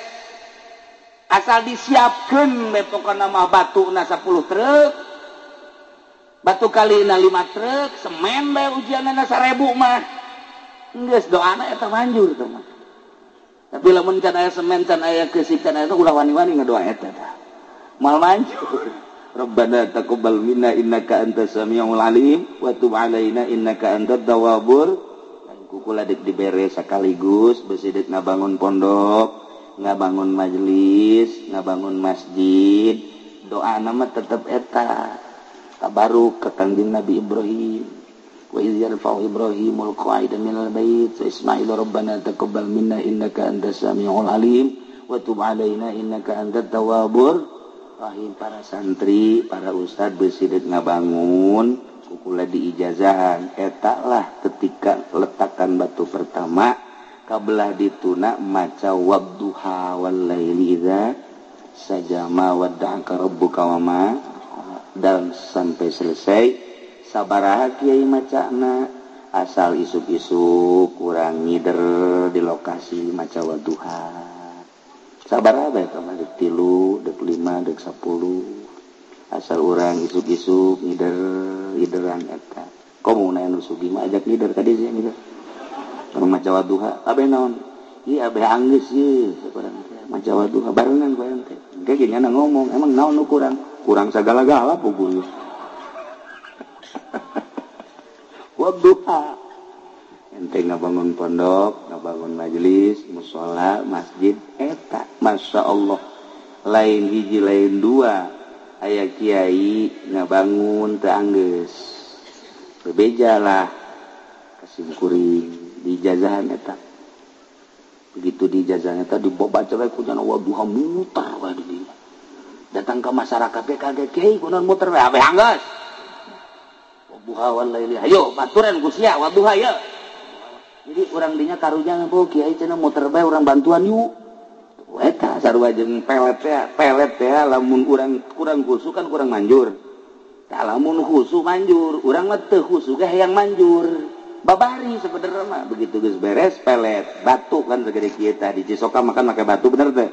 Asal disiapkeun bae pokona mah batuna 10 truk. Batu kalina 5 truk, semen bae ujianana 1000 mah. Geus doana eta manjur tuh mah. Tapi lamun can aya semen can aya keusik can aya ulah wani-wani ngadoa eta tah. Mal manjur. Rabbana taqabbal minna innaka antas samiul alim wa tub alaina innaka antat tawwabur. Kukula deuk dibere sakaligus beusi deuk ngabangun pondok, ngabangun majelis, ngabangun masjid. Doana mah tetep eta. Tabaruk ka Kangjeng Nabi Ibrahim. Wa idh yarfa'u Ibrahimul qa'ida minal bait wa Ismail rabbana taqabbal minna innaka antas samiul alim wa tub alaina innaka antat tawwabur rahim. Para santri, para ustad beusi deuk ngabangun kukula diijazahan eta lah ketika letakan batu pertama kabelah dituna maca wadduha wal laili idza sajama wadda'aka rabbuka wa ma dan sampai selesai sabaraha kiai macana asal isuk-isuk kurang ngider di lokasi maca wadduha sabaraha bae ka dek 3 dek 5 dek 10 asal urang isuk-isuk ngideran eta komuna anu sugi mah ajak ngider ka dieu ngider maca wadduha abe naon ieu abe anggeus ieu sabarang maca wadduha barengan bae teh ge nyana ngomong emang naon nu kurang sagala-gala puguh wadduha ente ngabangun pondok ngabangun majelis mushola masjid eta masya Allah lain hiji lain dua aya kiai ngabangun teu anggeus bebeja lah kasimkuring di jazahan eta begitu di jazahan eta dibaca bae ku jana wadduha mutar wae di dieu datang ke masyarakat teh kaget kiai kunaon muter wae abeh anggeus wadduha wal laili hayo baturan ku sia wadduha ya jadi urang dinya karunya ngeuh kiai cenah muter bae urang bantuan yuk eta sarua jeung pelet teh lamun urang kurang khusu kan kurang manjur tah lamun khusu manjur urang mah teu khusu ge hayang manjur babari sebenarnya mah begitu geus beres pelet batu kan segede kieu tah di Cisoka makan make batu bener teh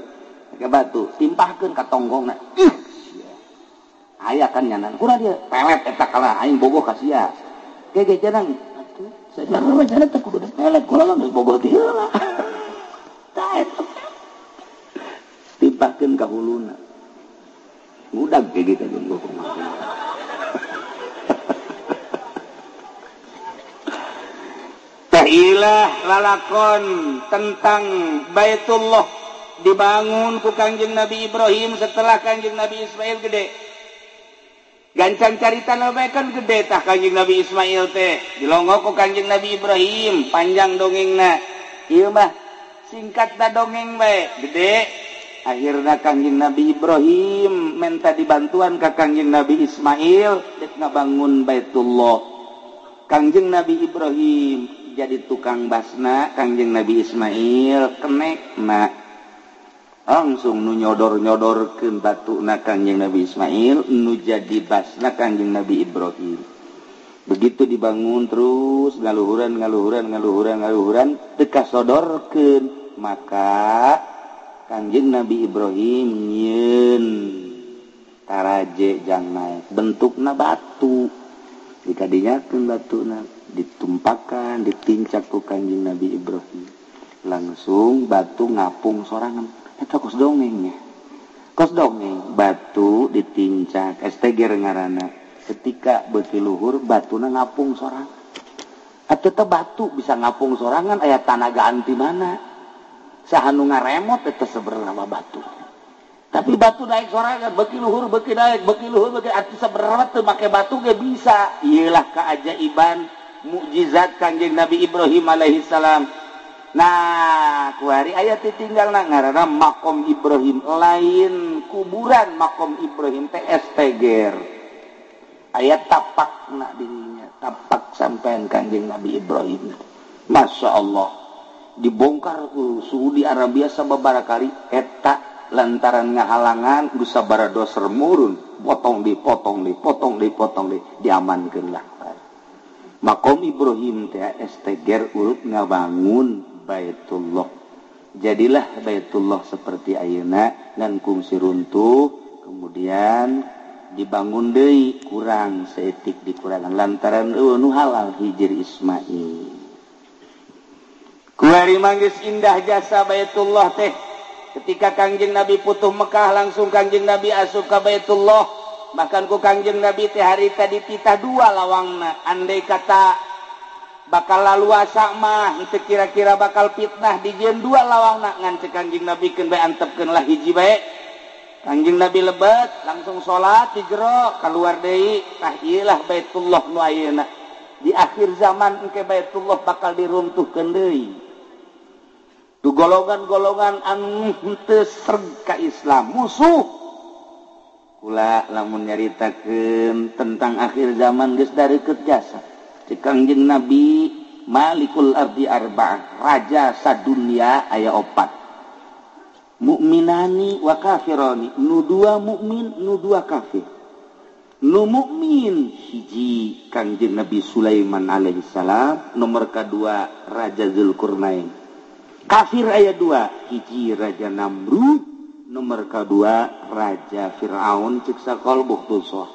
make batu timpahkeun ka tonggongna aya kan nyanan kurang dia pelet eta kalah aing bogoh ka sia ge cenah sajarna mah cenah teh kudu pelet kula mah geus bogoh ti heula tah eta timpahkeun ka huluna ngudag ge kitu jeung bogoh tahilah lalakon tentang Baitullah dibangun ku Kangjeng Nabi Ibrahim setelah Kangjeng Nabi Ismail gede. Gancang carita bae kan gede tah Kangjeng Nabi Ismail teh dilongok ku Kangjeng Nabi Ibrahim panjang dongengna ieu mah singkat da dongeng bae gede akhirnya Kangjeng Nabi Ibrahim minta dibantuan ke Kangjeng Nabi Ismail dek ngabangun Baitullah. Kangjeng Nabi Ibrahim jadi tukang basna, Kangjeng Nabi Ismail kenek na langsung nu nyodor-nyodorkeun batuna Kangjeng Nabi Ismail nu jadi basna Kangjeng Nabi Ibrahim. Begitu dibangun terus ngaluhuran teu kasodorkeun, maka Kangjeng Nabi Ibrahim nyieun taraje jang naik bentukna batu dikadinyakeun batuna ditumpakan ditincak ku Kangjeng Nabi Ibrahim langsung batu ngapung sorangan eta kos dongeng batu ditincak STG ngaranna ketika beuki luhur batuna ngapung sorangan atuh teh batu bisa ngapung sorangan aya tanaga anti mana sahanu ngaremot eta seberapa batu tapi batu naik sorangan beuki luhur beuki naik beuki luhur beuki atuh seberapa teu make batu ge bisa. Ieulah keajaiban mukjizat Kangjeng Nabi Ibrahim alaihi salam. Nah kuari aya titinggalna ngaranna makom Ibrahim lain kuburan makom Ibrahim teh esteger aya tapakna dirinya tapak sampean Kangjeng Nabi Ibrahim. Masya Allah dibongkar suhu di Arabia sababaraha kali eta lantaran ngahalangan geus sabaraha doser murun potong diamankeun lah. Makom Ibrahim teh esteger urut ngabangun Baitullah. Jadilah Baitullah seperti ayeuna ngan kungsi runtuh kemudian dibangun deui kurang saeutik dikurangan lantaran nu halal hijir Ismail. Kuari manggis indah jasa Baitullah teh. Ketika Kangjeng Nabi putuh Mekah langsung Kangjeng Nabi asup ka Baitullah. Bahkan ku Kangjeng Nabi teh hari tadi titah dua lawangna. Andai kata bakal laluasa mah teu kira-kira bakal fitnah dijieun dua lawangna ngan cek Kangjeng Nabi keun bae antepkeun lah hiji bae. Kangjeng Nabi lebet langsung salat di jero keluar deui tah ieu lah Baitullah nu ayeuna. Di akhir zaman engke Baitullah bakal diruntuhkeun deui. Tu golongan-golongan anu teu sreg ka Islam musuh. Kula lamun nyaritakeun tentang akhir zaman geus dareukeut jasa. Cek Kangjeng Nabi Malikul Ardi Arba'ah, raja sadunya aya 4. Mukminani wa kafirani, nu 2 mukmin, nu 2 kafir. Nu mukmin hiji Kangjeng Nabi Sulaiman alaihi salam, nomor kedua Raja Zulkarnain. Kafir aya 2, hiji Raja Namrud, nomor kedua Raja Fir'aun cek sakol buhtusoh.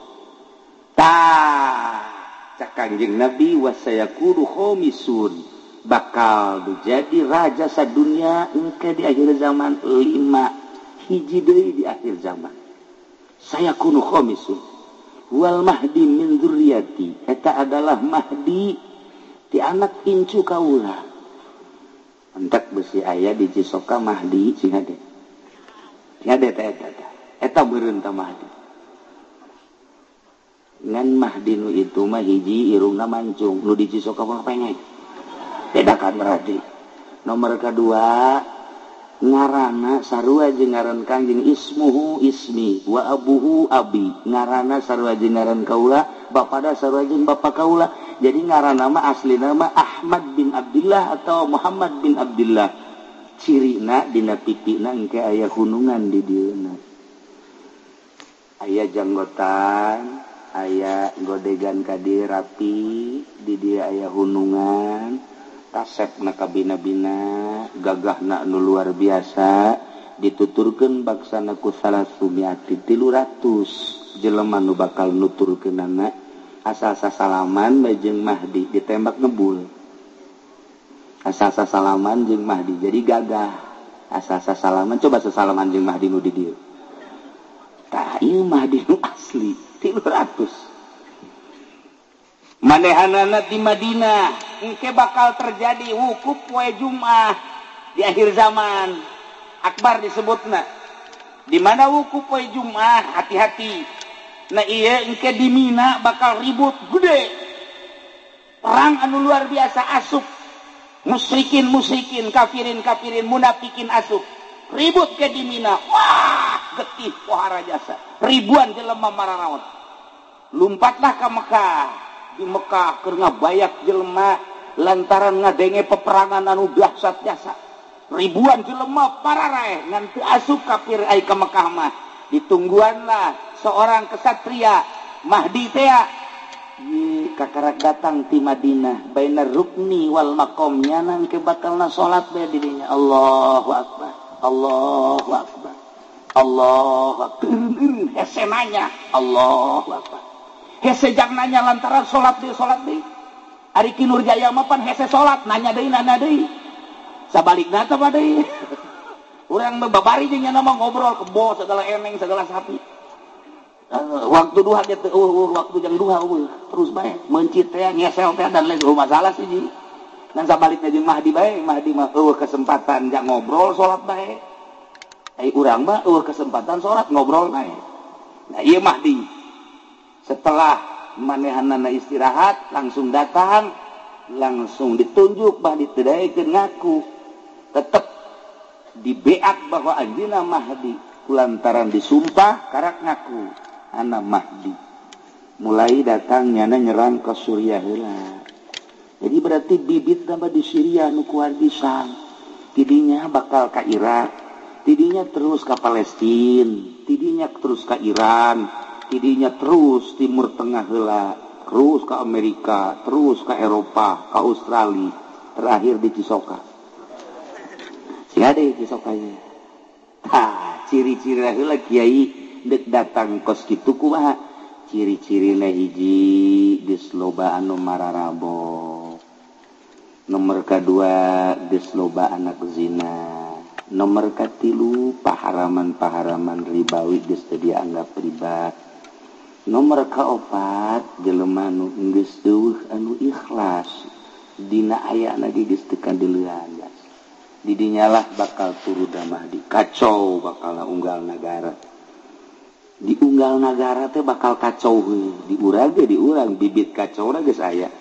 Cak Kangjeng Nabi wasayakuru khomisun, bakal jadi raja sadunya engke di akhir zaman 5, hiji deui di akhir zaman. Sayakunu khomisun wal mahdi min dzurriyyati, eta adalah mahdi ti anak incu kaula. Entek besi aya di Cisoka Mahdi cing hade. Cing hade eta beureun tah Mahdi. Ngan Mahdi nu itu mah hiji irungna mancung, nu di Cisoka mah pengeng. Bedakan berarti. Nomor kedua ngaranna sarua jeung ngaran Kangjeng ismuhu ismi wa abuhu abi. Ngaranna sarua jeung ngaran kaula, bapada sarua jeung bapa kaula. Jadi ngaranna mah asli nama Ahmad bin Abdullah atau Muhammad bin Abdullah. Cirina dina pipina engke aya hunungan di dieuna. Aya janggotan, aya godegan kadi rapi, di dia aya hunungan, tasepna kabina-bina, gagahna nu luar biasa, dituturkeun baksana ku 300 jelema nu bakal nuturkeunana. Asal-asa salaman jeung Mahdi ditembak ngebul. Asal-asa salaman jeung Mahdi jadi gagah. Asal-asa salaman coba sesalaman jeung Mahdi nu di dieu. Tah ieu Mahdi nu asli 300. Manehanana di Madinah engke bakal terjadi wukuf poe Jumat di akhir zaman. Akbar disebutna. Di mana wukuf poe Jumat hati-hati. Nah iya engke di Mina bakal ribut gede. Perang anu luar biasa asup. Musyrikin, kafirin, munafikin asup. ribut ke di Mina, wah getih pohara jasa, ribuan jelema mararaot, lumpatlah ke Mekah, di Mekah keur ngabayak jelema lantaran ngadenge peperangan anu dahsyat jasa, ribuan jelema pararae ngan teu asup kafir ai ke Mekah mah, ditungguanlah seorang kesatria Mahdi teh kakarak datang ti Madinah bainar rukni wal maqam nyanang ke bakalna salat bae di dinya. Allahu akbar, Allahu akbar, Allahu akbar. Hese nanya Allahu akbar, hese jang nanya lantaran salat deui ari Ki Nurjaya mah pan hese salat nanya deui sabalikna teh deui urang mah babari jeung nya mah ngobrol kebo segala eneng segala sapi. Waktu duha dia waktu jam duha terus bae mencit teh ngesel teh dan lain masalah sih ji. Dan sabaliknya jeung Mahdi bae, Mahdi mah kesempatan jak ngobrol salat bae. Ai urang mah kesempatan salat ngobrol bae. Nah ieu Mahdi. Setelah manehanana istirahat langsung datang, langsung ditunjuk Mahdi teu daekeun ngaku. Tetep dibeat bahwa anjeunna Mahdi kulantaran disumpah karak ngaku anak Mahdi. Mulai datangnya nyerang ke Suriah heula. Jadi berarti bibit nama di Syria nu kuardisan. Tidinya bakal ke Irak, tidinya terus ke Palestina, tidinya terus ke Iran, tidinya terus Timur Tengah heula, terus ke Amerika, terus ke Eropa, ke Australia, terakhir di Cisoka. Sing ada di Cisoka ieu. Ciri-ciri heula kiai dek datang kos kitu kumaha ciri-cirina hiji geus loba anu mararabok, nomor kadua geus loba anak zina, nomor katilu paharaman ribawi geus teu dianggap riba, nomor kaopat jelema nu geus eueuh anu ikhlas dina ayana geus teu kandeulean. Didinyalah bakal turu damah di kacau bakal unggal negara. Di unggal negara teh bakal kacau di urang bibit kacau na geus aya.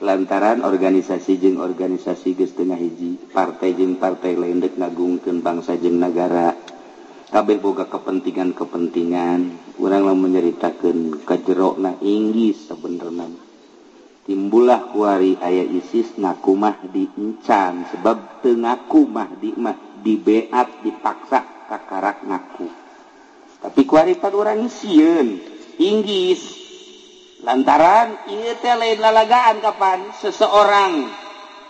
Lantaran organisasi jeung organisasi geus teu ngahiji, partai jeung partai lain dek ngagungkeun bangsa jeung negara. Kabeh boga kepentingan. Urang lamun nyaritakeun ka jerona inggis sabenerna. Timbullah kuari aya ISIS ngaku Mahdi encan sebab teu ngaku Mahdi mah dibeat dipaksa kakarak ngaku. Tapi kuari pan urang sieun inggis lantaran ieu teh lain lalagaan kapan seseorang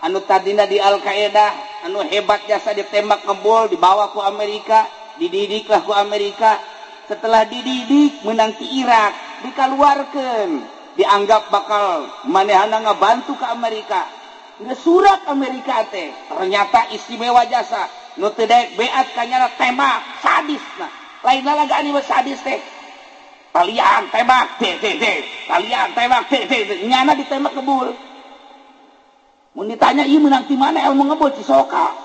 anu tadina di Al-Qaeda anu hebat jasa ditembak ngebol dibawa ku Amerika, dididiklah ku Amerika, setelah dididik menang ti Irak dikaluarkeun, dianggap bakal manehana ngabantu ke Amerika. Nge surat Amerika teh ternyata istimewa jasa nu teu daek beat kanyana tembak sadisna. Lain lalagaan ieu sadis teh. Kalian tembak kalian tembak nyana ditembak ngebul. Mun ditanya ieu meunang ti mana ilmu ngebul Cisoka.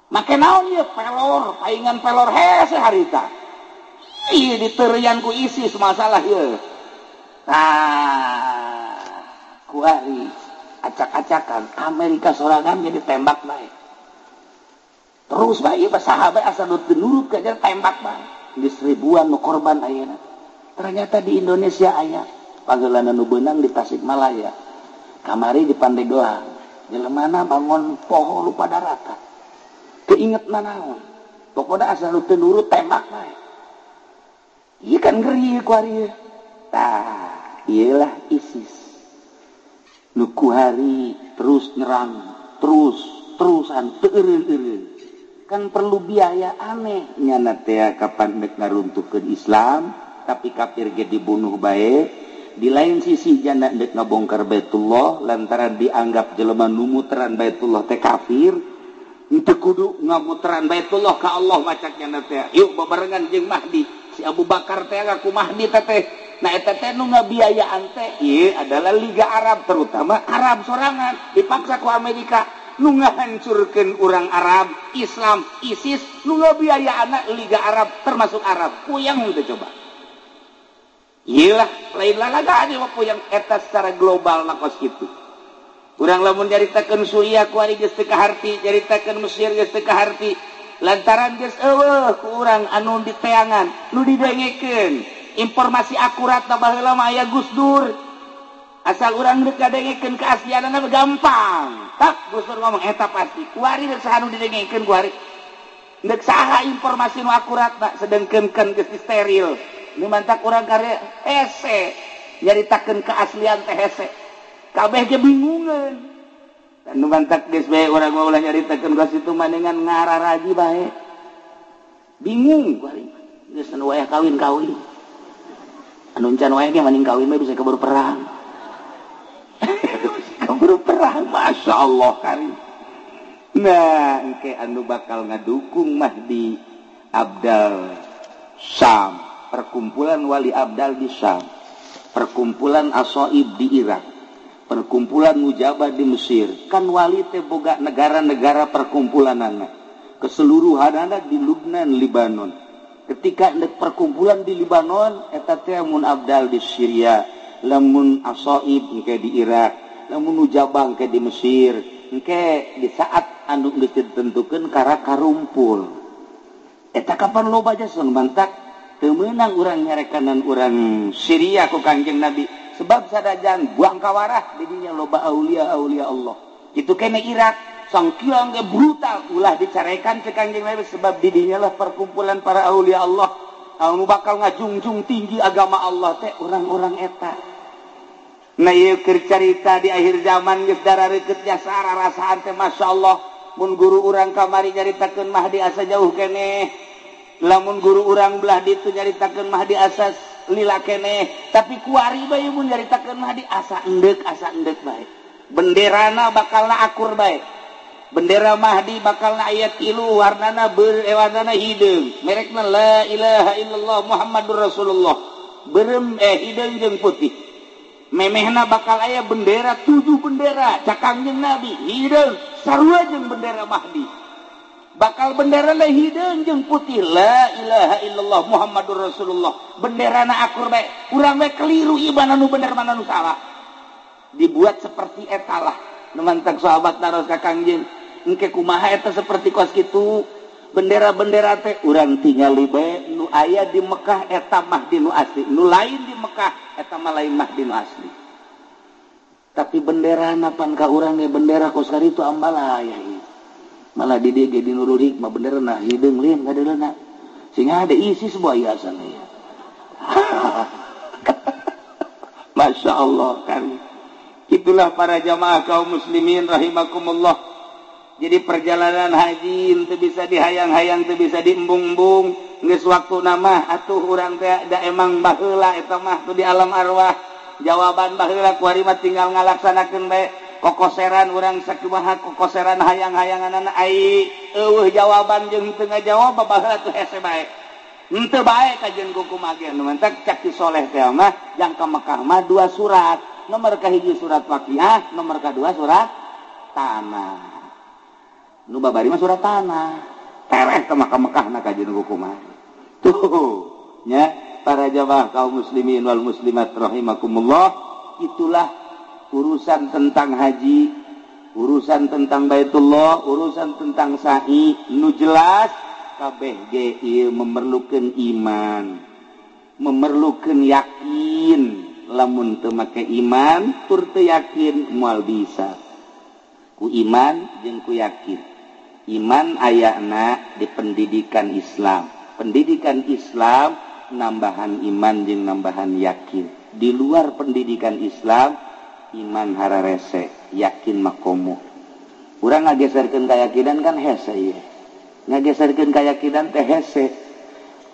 Make naon ieu pelor, paingan pelor hese harita. Ieu diteurian ku ISIS masalah ieu. Nah, kuari acak-acakan Amerika sorangan jadi tembak bae. Terus bae sahabat asal nu teu nurut ka tembak bae. Geus ribuan nu korban ayeuna. Ternyata di Indonesia aya pageulana nu beunang di Tasikmalaya. Kamari di Pandedoang. Jelemana bangun poho lupa daratan. Keinget naon. Pokoknya asal nu teu nurut tembak bae. Ieu kan ngeri kuari ieu. Tah, iyalah ISIS. Nu kuari terus nyerang, terusan teu eureun-eureun. Kan perlu biaya aneh nyana teh kapan dek ngaruntukeun Islam tapi kafir ge dibunuh bae. Di lain sisi jana dek ngabongkar Baitullah lantaran dianggap jelema nu muteran Baitullah teh kafir. Henteu kudu ngamuteran Baitullah ka Allah macak nyana teh. Yuk babarengan jeung Mahdi. Si Abu Bakar teh ngaku Mahdi teh. Nah eta teh nu ngabiayaan teh ieu adalah Liga Arab, terutama Arab sorangan dipaksa ku Amerika. Nu ngahancurkeun urang Arab, Islam, ISIS, nu ngabiayaana Liga Arab termasuk Arab. Puyang henteu coba. Iyalah lain lalagaan ieu puyang eta secara global nakos kitu. Urang lamun nyaritakeun Suriah kuari geus teu kaharti, nyaritakeun Mesir geus teu kaharti. lantaran geus eueuh ku urang anu diteangan nu didengekeun informasi akurat baheula mah aya Gus Dur asal urang deuk ngadengekeun keaslianna gampang tak Gus Dur ngomong eta pasti kuari geus saha nu didengekeun kuari deuk saha informasi nu akurat tak sedengkeun geus steril nu mantak urang karya hese nyaritakeun keaslian teh hese kabeh ge bingungeun nu mantak geus bae urang ulah nyaritakeun ka situ manengan ngararaji bae bingung kuari geus anu wayah kawin anu encan wae ge maning kawin mah bisa keburu perang keburu perang Masya Allah kali nah engke anu bakal ngadukung Mahdi Abdal Syam perkumpulan wali Abdal di Syam perkumpulan Asoib di Irak perkumpulan Mujabah di Mesir kan wali teh boga negara-negara perkumpulanana keseluruhanana di Lubnan Libanon ketika ada perkumpulan di Libanon eta teh mun Abdal di Syria lamun Asoib engke di Irak lamun Mujabah engke di Mesir engke di saat anu geus ditentukeun kara karumpul eta kapan loba jason mantak teu meunang urang nyarekanan urang Syria ku Kangjeng Nabi sebab sadajan buang kawarah di dinya loba aulia-aulia Allah kitu kene Irak sangkiang ge brutal ulah dicarekan ke Kangjeng Nabi sebab di dinya lah perkumpulan para aulia Allah anu bakal ngajungjung tinggi agama Allah teh urang-urang eta nah ieu keur carita di akhir zaman geus darareukeut jasa rasaan teh masyaallah mun guru urang kamari nyaritakeun Mahdi asa jauh keneh lamun guru urang belah ditu nyaritakeun Mahdi asa lila keneh tapi kuari bae mun nyaritakeun Mahdi asa endek bae benderana bakalna akur bae bendera Mahdi bakalna ayat 3 warnana warnana hideung merekna la ilaha illallah Muhammadur Rasulullah beureum hideung jeung putih memehna bakal aya bendera 7 bendera Kangjeng Nabi hideung sarua jeung bendera Mahdi bakal bendera na hideung jeung putih la ilaha illallah Muhammadur Rasulullah benderana akur bae urang bae keliru iman anu bener mana nu salah dibuat seperti eta lah nu mantak sahabat naros ka Kangjeng engke kumaha eta seperti kos kitu bendera-bendera teh urang tingali bae nu aya di Mekah eta Mahdi nu asli nu lain di Mekah eta mah lain Mahdi nu asli tapi bendera napan ka urang ge bendera kos karitu ambalaya malah di dia di Nurul Hikmah bener nah hideung liam ngadeulana sehingga ada isi sebuah hiasan ya Masya Allah kan itulah para jamaah kaum muslimin rahimakumullah jadi perjalanan haji teu bisa dihayang-hayang teu bisa diembung-embung geus waktu nama atuh urang teh da emang baheula eta mah tu di alam arwah jawaban baheula kuari mah tinggal ngalaksanakeun bae kokoseran urang sakumaha kokoseran hayang-hayanganana ai eueuh jawaban jeung teu ngajawab baheula teh hese bae henteu bae kajeun kumaha ge nu mentak cak ti soleh teh mah yang ka Mekah mah 2 surat nomor kahiji surat Waqiah nomor kadua surat Tanah nu babari mah surat Tanah tereh ka Mekah kajeun kumaha tuh nya para jamaah kaum muslimin wal muslimat rahimakumullah itulah urusan tentang haji, urusan tentang Baitullah, urusan tentang sa'i, nu jelas kabeh ge ieu memerlukeun iman, memerlukeun yakin. Lamun teu make iman, tur teu yakin moal bisa. Ku iman jeung ku yakin. Iman ayana di pendidikan Islam. Pendidikan Islam nambahan iman jeung nambahan yakin. Di luar pendidikan Islam iman hararese yakin makomo urang ngageserkeun kayakinan kan hese ieu ngageserkeun kayakinan teh hese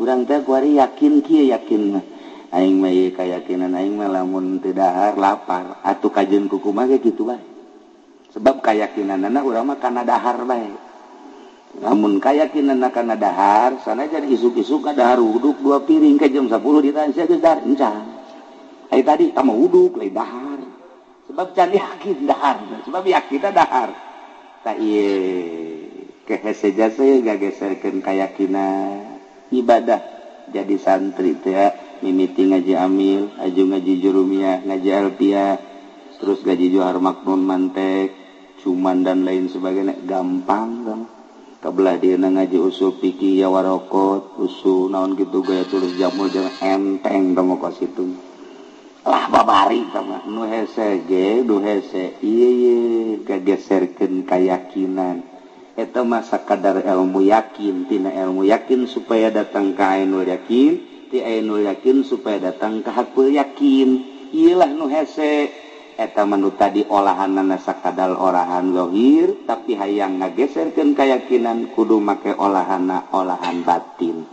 urang teh kuari yakin kieu yakin mah aing mah ieu kayakinan aing mah lamun teu dahar lapar atuh kajeun kumaha ge kitu bae sebab kayakinanna urang mah kana dahar bae lamun kayakinanna kana dahar sanajan isuk-isuk ka dahar uduk 2 piring ke jam 10 ditansia geus dahar encan ai tadi tama uduk lain dahar sebab can yakin dahar sebab yakinna dahar tak ieu kehese jase gageserkeun kayakinan ibadah jadi santri teh ya mimiti ngaji amil aju ngaji jurumiyah ngaji alfiah terus ngaji johar maknun mantek cuman dan lain sebagainya gampang kabelah dia ngaji usul fikih ya warokot usul naon gitu gaya tulis jamul jeung enteng tong kos itu lah babari sama nu hese ge nu hese ieu gageserkeun keyakinan eta mah sakadar ilmu yakin tina ilmu yakin supaya datang ka ainul yakin ti ainul yakin supaya datang ka hakul yakin ieu lah nu hese eta manu tadi olahanana sakadal olahan zahir tapi hayang ngageserkeun keyakinan kudu make olahana olahan batin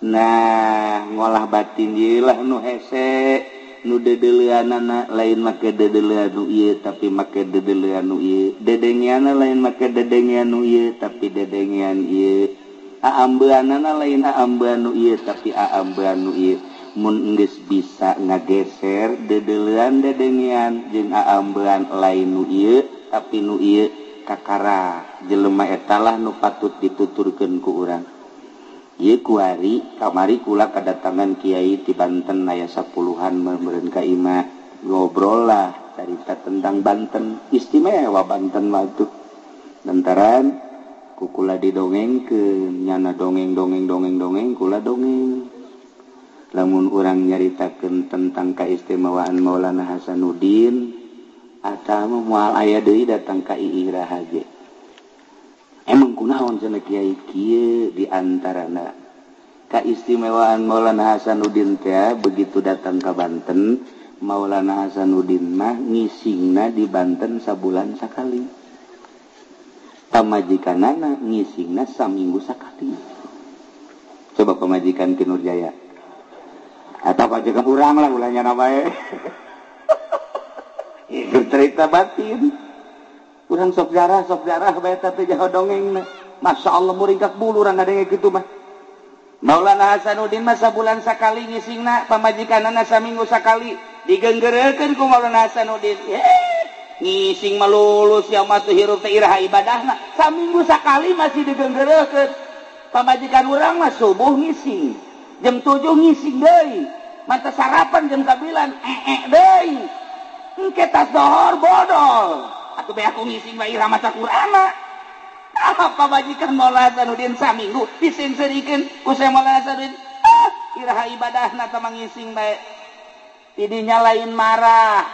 nah ngolah batin ieu lah nu hese nu dedeleanana lain make dedelean nu ieu tapi make dedelean nu ieu dedengiana lain make dedengian nu ieu tapi dedengian ieu aambeunana lain aambeun nu ieu tapi aambeun nu ieu mun geus bisa ngageser dedelean dedengian jeung aambean lain nu ieu tapi nu ieu kakara jelema eta lah nu patut dituturkeun ku urang ieu kuari kamari kula kadatangan kiai ti Banten aya 10-an meureun ka imah ngobrol lah carita tentang Banten istimewa Banten mah tuh lantaran ku kula didongengkeun nyana dongeng kula dongeng lamun urang nyaritakeun tentang keistimewaan Maulana Hasanuddin eta moal aya deui datang ka Iih Rahaje emang kunaon cenah kiai kieu di antarana keistimewaan Maulana Hasanuddin teh begitu datang ka Banten Maulana Hasanuddin mah ngisingna di Banten sabulan sakali pamajikanana ngisingna saminggu sakali coba pamajikan ti Nurjaya atau pajakan urang lah ulahnya namanya itu cerita batin urang sok jarah bae teh jaho dongeng Masya Allah muringkak bulu urang ngadenge kitu mah Maulana Hasanuddin mah sabulan sakali ngisingna pamajikanana saminggu sakali digenggerekeun ku Maulana Hasanuddin ngising malulus ya mah teu hirup teh iraha ibadahna saminggu sakali masih digenggerekeun pamajikan urang mah subuh ngising jam 7 ngising deui mata sarapan jam 9 deui engke tas dohor bodol atuh bae aku ngising bae irah maca Qur'an apa majikan Maulana Hasanuddin saminggu disengserikeun ku Syekh Maulana Hasanuddin iraha ibadahna teh mangising bae tidinya lain marah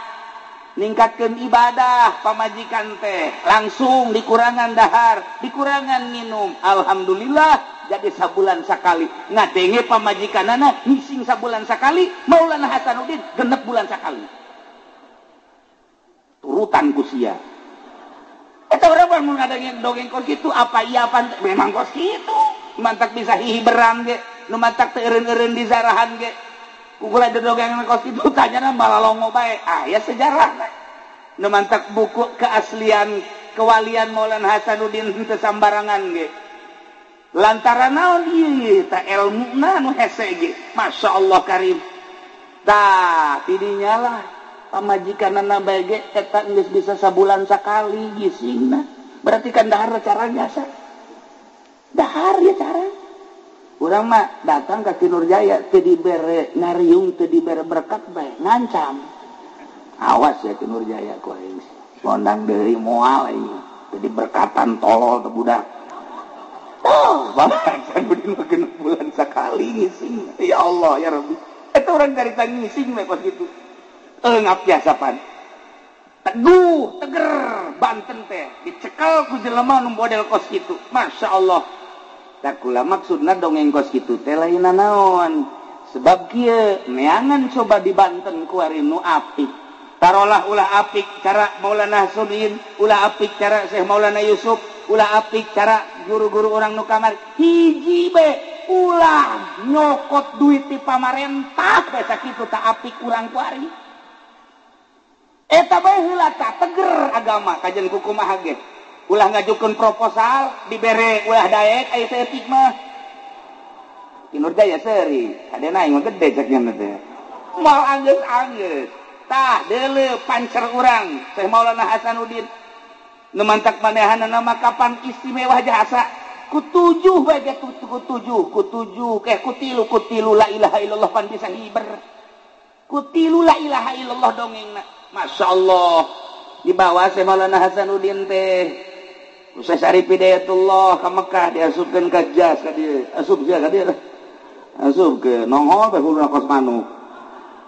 ningkatkeun ibadah pamajikan teh langsung dikurangan dahar dikurangan minum alhamdulillah jadi sabulan sakali ngadenge pamajikanana ngising sabulan sakali Maulana Hasanuddin genep bulan sakali turutan ku sia eta urang mun ngadenge dongeng kos kitu apa iya apa memang kos kitu mantak bisa hihiberan ge nu mantak teu eureun-eureun di zarahan ge kukula dongeng kos kitu tanyana malalongo bae aya sejarahna nu mantak buku keaslian kewalian Maulana Hasanuddin teu sambarangan ge lantaran naon ieu ta ilmuna nu hese ge Masya Allah karim tah tidinya lah pamajikanana bae ge eta geus bisa sabulan sakali gisingna berarti kan dahar cara biasa dahar ya cara urang mah datang ka Nurjaya teu dibere ngariung teu dibere berkat bae ngancam awas ya Nurjaya ku aing mondang deui moal ieu teu diberkatan tolol teu budak Bapak Hasanuddin makin bulan sekali ngising. Ya Allah ya Rabbi. Itu orang cerita ngising pas gitu. Ngap biasa pan. Teguh, teger, Banten teh. Dicekal ku jelema nu model kos gitu. Masya Allah. Tak kula maksudna dongeng kos gitu teh lain naon. Sebab kieu neangan coba di Banten ku ari nu apik. Tarolah ulah apik cara Maulana Hasanuddin, ulah apik cara Syekh Maulana Yusuf, ulah apik cara guru-guru orang nu kamari hiji be ulah nyokot duit ti pamarentah bae sakitu tak apik urang kuari eta bae heula tah teger agama kajen ku kumaha ge ulah ngajukeun proposal dibere ulah daek aya saeutik mah Ki Nurjaya seuri kadena aing gede cek nya teh moal anggeus tah deuleu pancer urang Syekh Maulana Hasanuddin nu mantak manehanana mah kapan istimewa jasa kutujuh bae kutujuh kutilu la ilaha illallah pan bisa hiber kutilu la ilaha illallah dongengna Masya Allah dibawa Syekh Maulana Hasanuddin teh Ustaz Arif Hidayatullah ka Mekah diasupkeun ka jas ka dieu. Asup sia ka dieu. Asup ke nongol teh huluna kos manuk.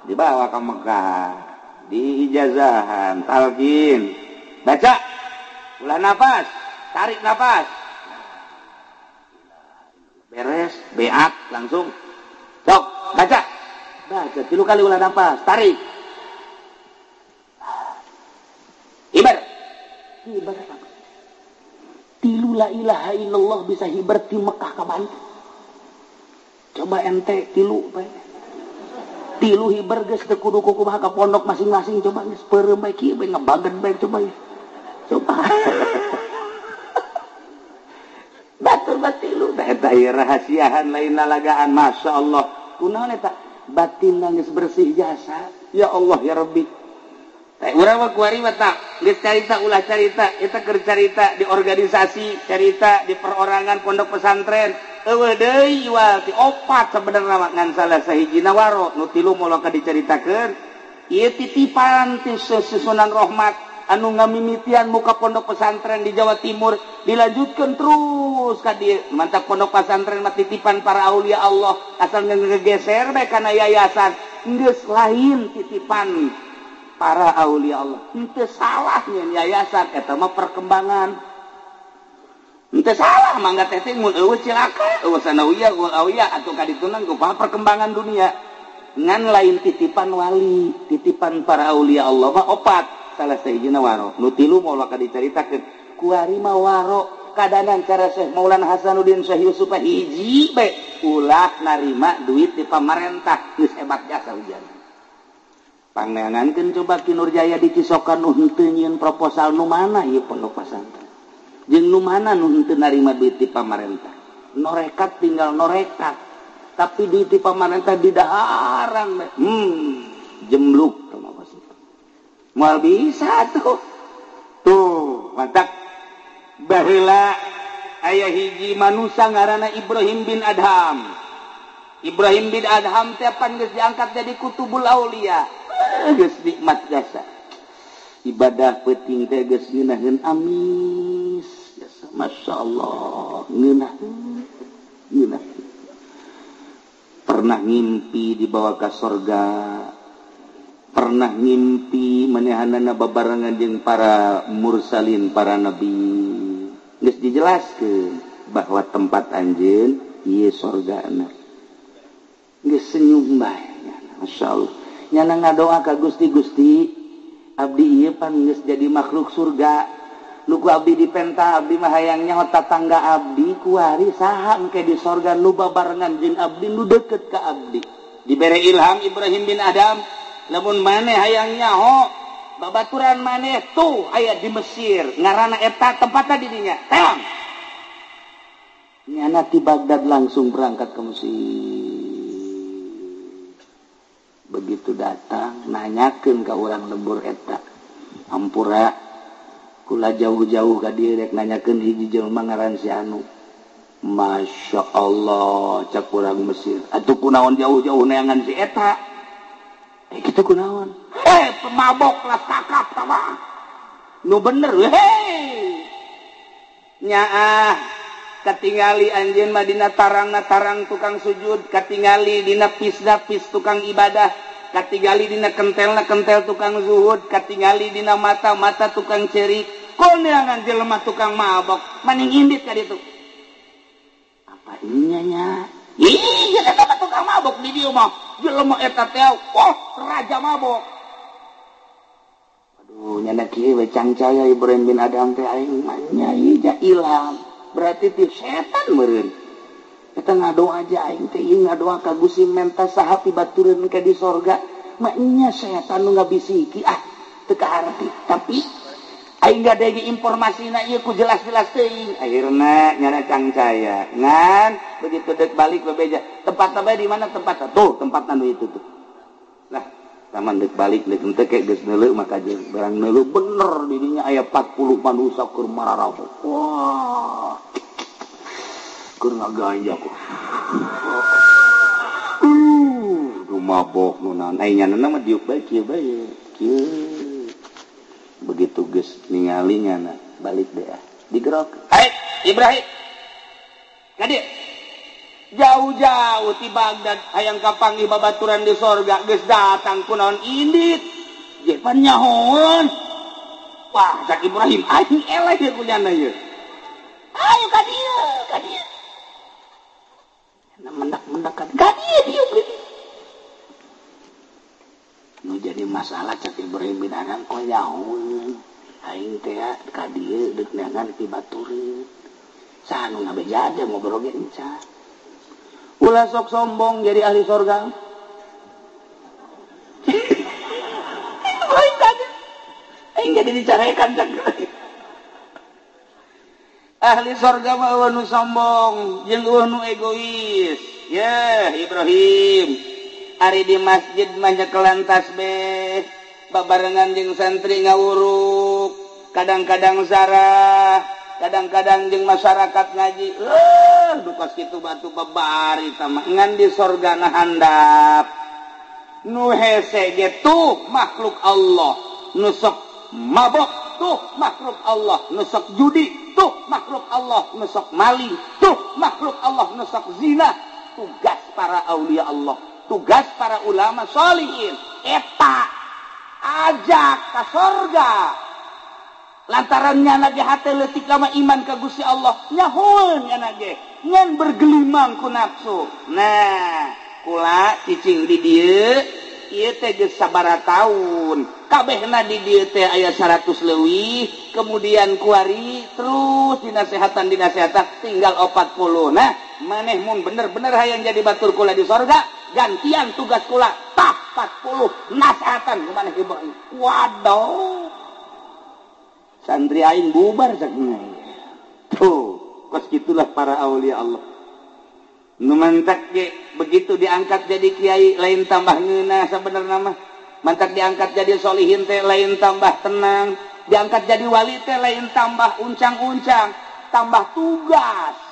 Dibawa ka Mekah. Diijazahan, talqin. Baca. Ulah nafas, tarik nafas. Beres, beat langsung. Sok, baca. Baca 3 kali ulah nafas, tarik. Ibarat. Ibarat apa? 3 la ilaha illallah bisa hibar di Mekah ka Bali. Coba ente 3 bae. 3 hibar geus teu kudu kumaha ka pondok masing-masing coba geus peureum bae kieu bae ngabagen bae coba. Coba. Batur batilu eta ieu rahasiahan lain nalagaan masyaallah. Kunaon eta? Batin geus bersih jasa. Ya Allah ya Rabbi. Teh urang mah kuari mah tak geus carita ulah carita eta keur carita di organisasi, carita di perorangan pondok pesantren. Eueuh deui iwal ti 4 sabenerna mah ngan salah sahijina waro nu 3 moal ka dicaritakeun. Ieu titipan ti Sunan Rahmat anu ngamimitian muka pondok pesantren di Jawa Timur dilanjutkeun terus ka dieu. Mantap pondok pesantren mah titipan para aulia Allah asal ngegeser bae kana yayasan geus lain titipan para aulia Allah. Henteu salah nyen yayasan eta mah perkembangan. Henteu salah mangga teh teh mun eueuh cilaka, eueuh sanawiyah, eueuh awiyah atuh kaditunan kumaha perkembangan dunia. Ngan lain titipan wali, titipan para aulia Allah mah 4 salah sahijina waro. Nu 3 moal ka dicaritakeun. Kuari mah waro kadanan cara Syekh Maulana Hasanuddin Syekh Yusuf hiji bae ulah narima duit ti pamarentah geus hebat jasa ujian. Pangangankeun coba Ki Nurjaya di Cisokan nu henteu nyieun proposal nu mana ieu pondok pesantren. Jeung nu mana nu henteu narima duit ti pamarentah. Norekat tinggal norekat. Tapi duit ti pamarentah didaharang bae. Jembluk sama wasit. Moal bisa tuh. Tuh, mantap. Baheula aya hiji manusia ngaranna Ibrahim bin Adham. Ibrahim bin Adham teh pan geus diangkat jadi kutubul aulia. Geus nikmat jasa. Ibadah penting teh geus ngeunaheun amis. Jasa masyaallah, ngeunah. Pernah ngimpi dibawa ka surga. Pernah ngimpi manehanana babarengan jeung para mursalin, para nabi. Geus dijelaskeun bahwa tempat anjeun ieu surgana. Geus senyum bae. Masyaallah. Nyana ngadoa ka Gusti abdi ieu pan geus jadi makhluk surga. Nu ku abdi dipenta abdi mah hayang nyaho tatangga abdi kuari saha engke di surga nu babarengan jeung abdi nu deukeut ka abdi. Dibere ilham Ibrahim bin Adham lamun maneh hayang nyaho babaturan maneh tuh aya di Mesir ngaranna eta tempatna di dinya. Teong. Nyana ti Baghdad langsung berangkat ke Mesir. Begitu datang nanyakeun ka urang lembur eta. Ampura kula jauh-jauh ka dieu rek nanyakeun hiji jelema ngaran si anu. Masya Allah cak urang Mesir. Atuh kunaon jauh-jauh neangan si eta. Kitu kunaon? Pemabok lah takap sama. Nu bener nyaah katingali anjeun mah dina tarang tukang sujud, katingali dina pis tukang ibadah, katingali dina kentel tukang zuhud, katingali dina mata tukang cerik. Koneangan jelema tukang mabok, maning indit ka ditu. Apa ininya nya? Ih, eta mah tukang mabok di dieu mah. Jelema eta teh raja mabok. Aduh, nyana kieu we cangcaya Ibrahim bin Adham teh aing mah nyai ja ilham. Berarti ti setan meureun. Eta ngadoa aja aing teh ieu ngadoa ka Gusti menta saha pibatureun ka di sorga. Mah nya setan nu ngabisiki teu kaharti. Tapi aing gadege informasina ieu ku jelas-jelas teuing. Akhirna nyana cangcaya. Ngan begitu deuk balik bebeja. Tempatna bae di mana tempatna? Tuh, tempatna nu itu tuh. Lah, taman deuk balik deuk teu ke geus neuleuh maka jeung barang neuleuh bener di dinya aya 40 manusia keur mararau. Wah. Keur ngaganja kok. Mabok nu naon. Ai nyana mah diuk bae kieu bae. Kieu. Begitu geus ningali nyana balik deh. digerok. Hai Ibrahim, kadir jauh-jauh ti Baghdad hayang kapanggih babaturan di sorga geus datang kunaon indit jepan nyahoon. Wah cak Ibrahim aing eleh ya kunyana ye. Ayo ka dieu mendak ka dieu nu jadi masalah cak Ibrahim bin Adham kok nyahoon aing teh ka dieu deuk neangan ti batureun sanu ngabeja aja ngobrol ge encan ulah sok sombong jadi ahli sorga. Aing jadi dicarekan cak ahli sorga mah eueuh nu sombong jeung eueuh nu egois. Ya Ibrahim ari di masjid mah nyekelan tasbih babarengan jeung santri ngawuruk kadang-kadang zarah kadang-kadang jeung masyarakat ngaji dukas kitu batu babari sama ngan di sorgana handap nu hese ge tuh makhluk Allah nu sok mabok tuh makhluk Allah nu sok judi tuh makhluk Allah nu sok maling tuh makhluk Allah nu sok zina. Tugas para aulia Allah, tugas para ulama sholihin eta ajak ka sorga lantaran nyana ge hate leutik ka iman ka Gusti Allah nyahoeun nyana ge ngan bergelimang ku nafsu. Nah kula cicing di dieu ieu teh geus sabaraha taun kabehna di dieu teh aya 100 leuwih kemudian kuari terus dinasehatan tinggal 40. Nah maneh mun bener-bener hayang jadi batur kula di sorga gantian tugas kula tah 40 nasehatan ku maneh Ibrahim. Waduh santri aing bubar sakna tuh kos gitulah para aulia Allah nu mantak ge begitu diangkat jadi kiai lain tambah ngeunah sabenerna mah mantak diangkat jadi solihin teh lain tambah tenang diangkat jadi wali teh lain tambah uncang-uncang tambah tugas.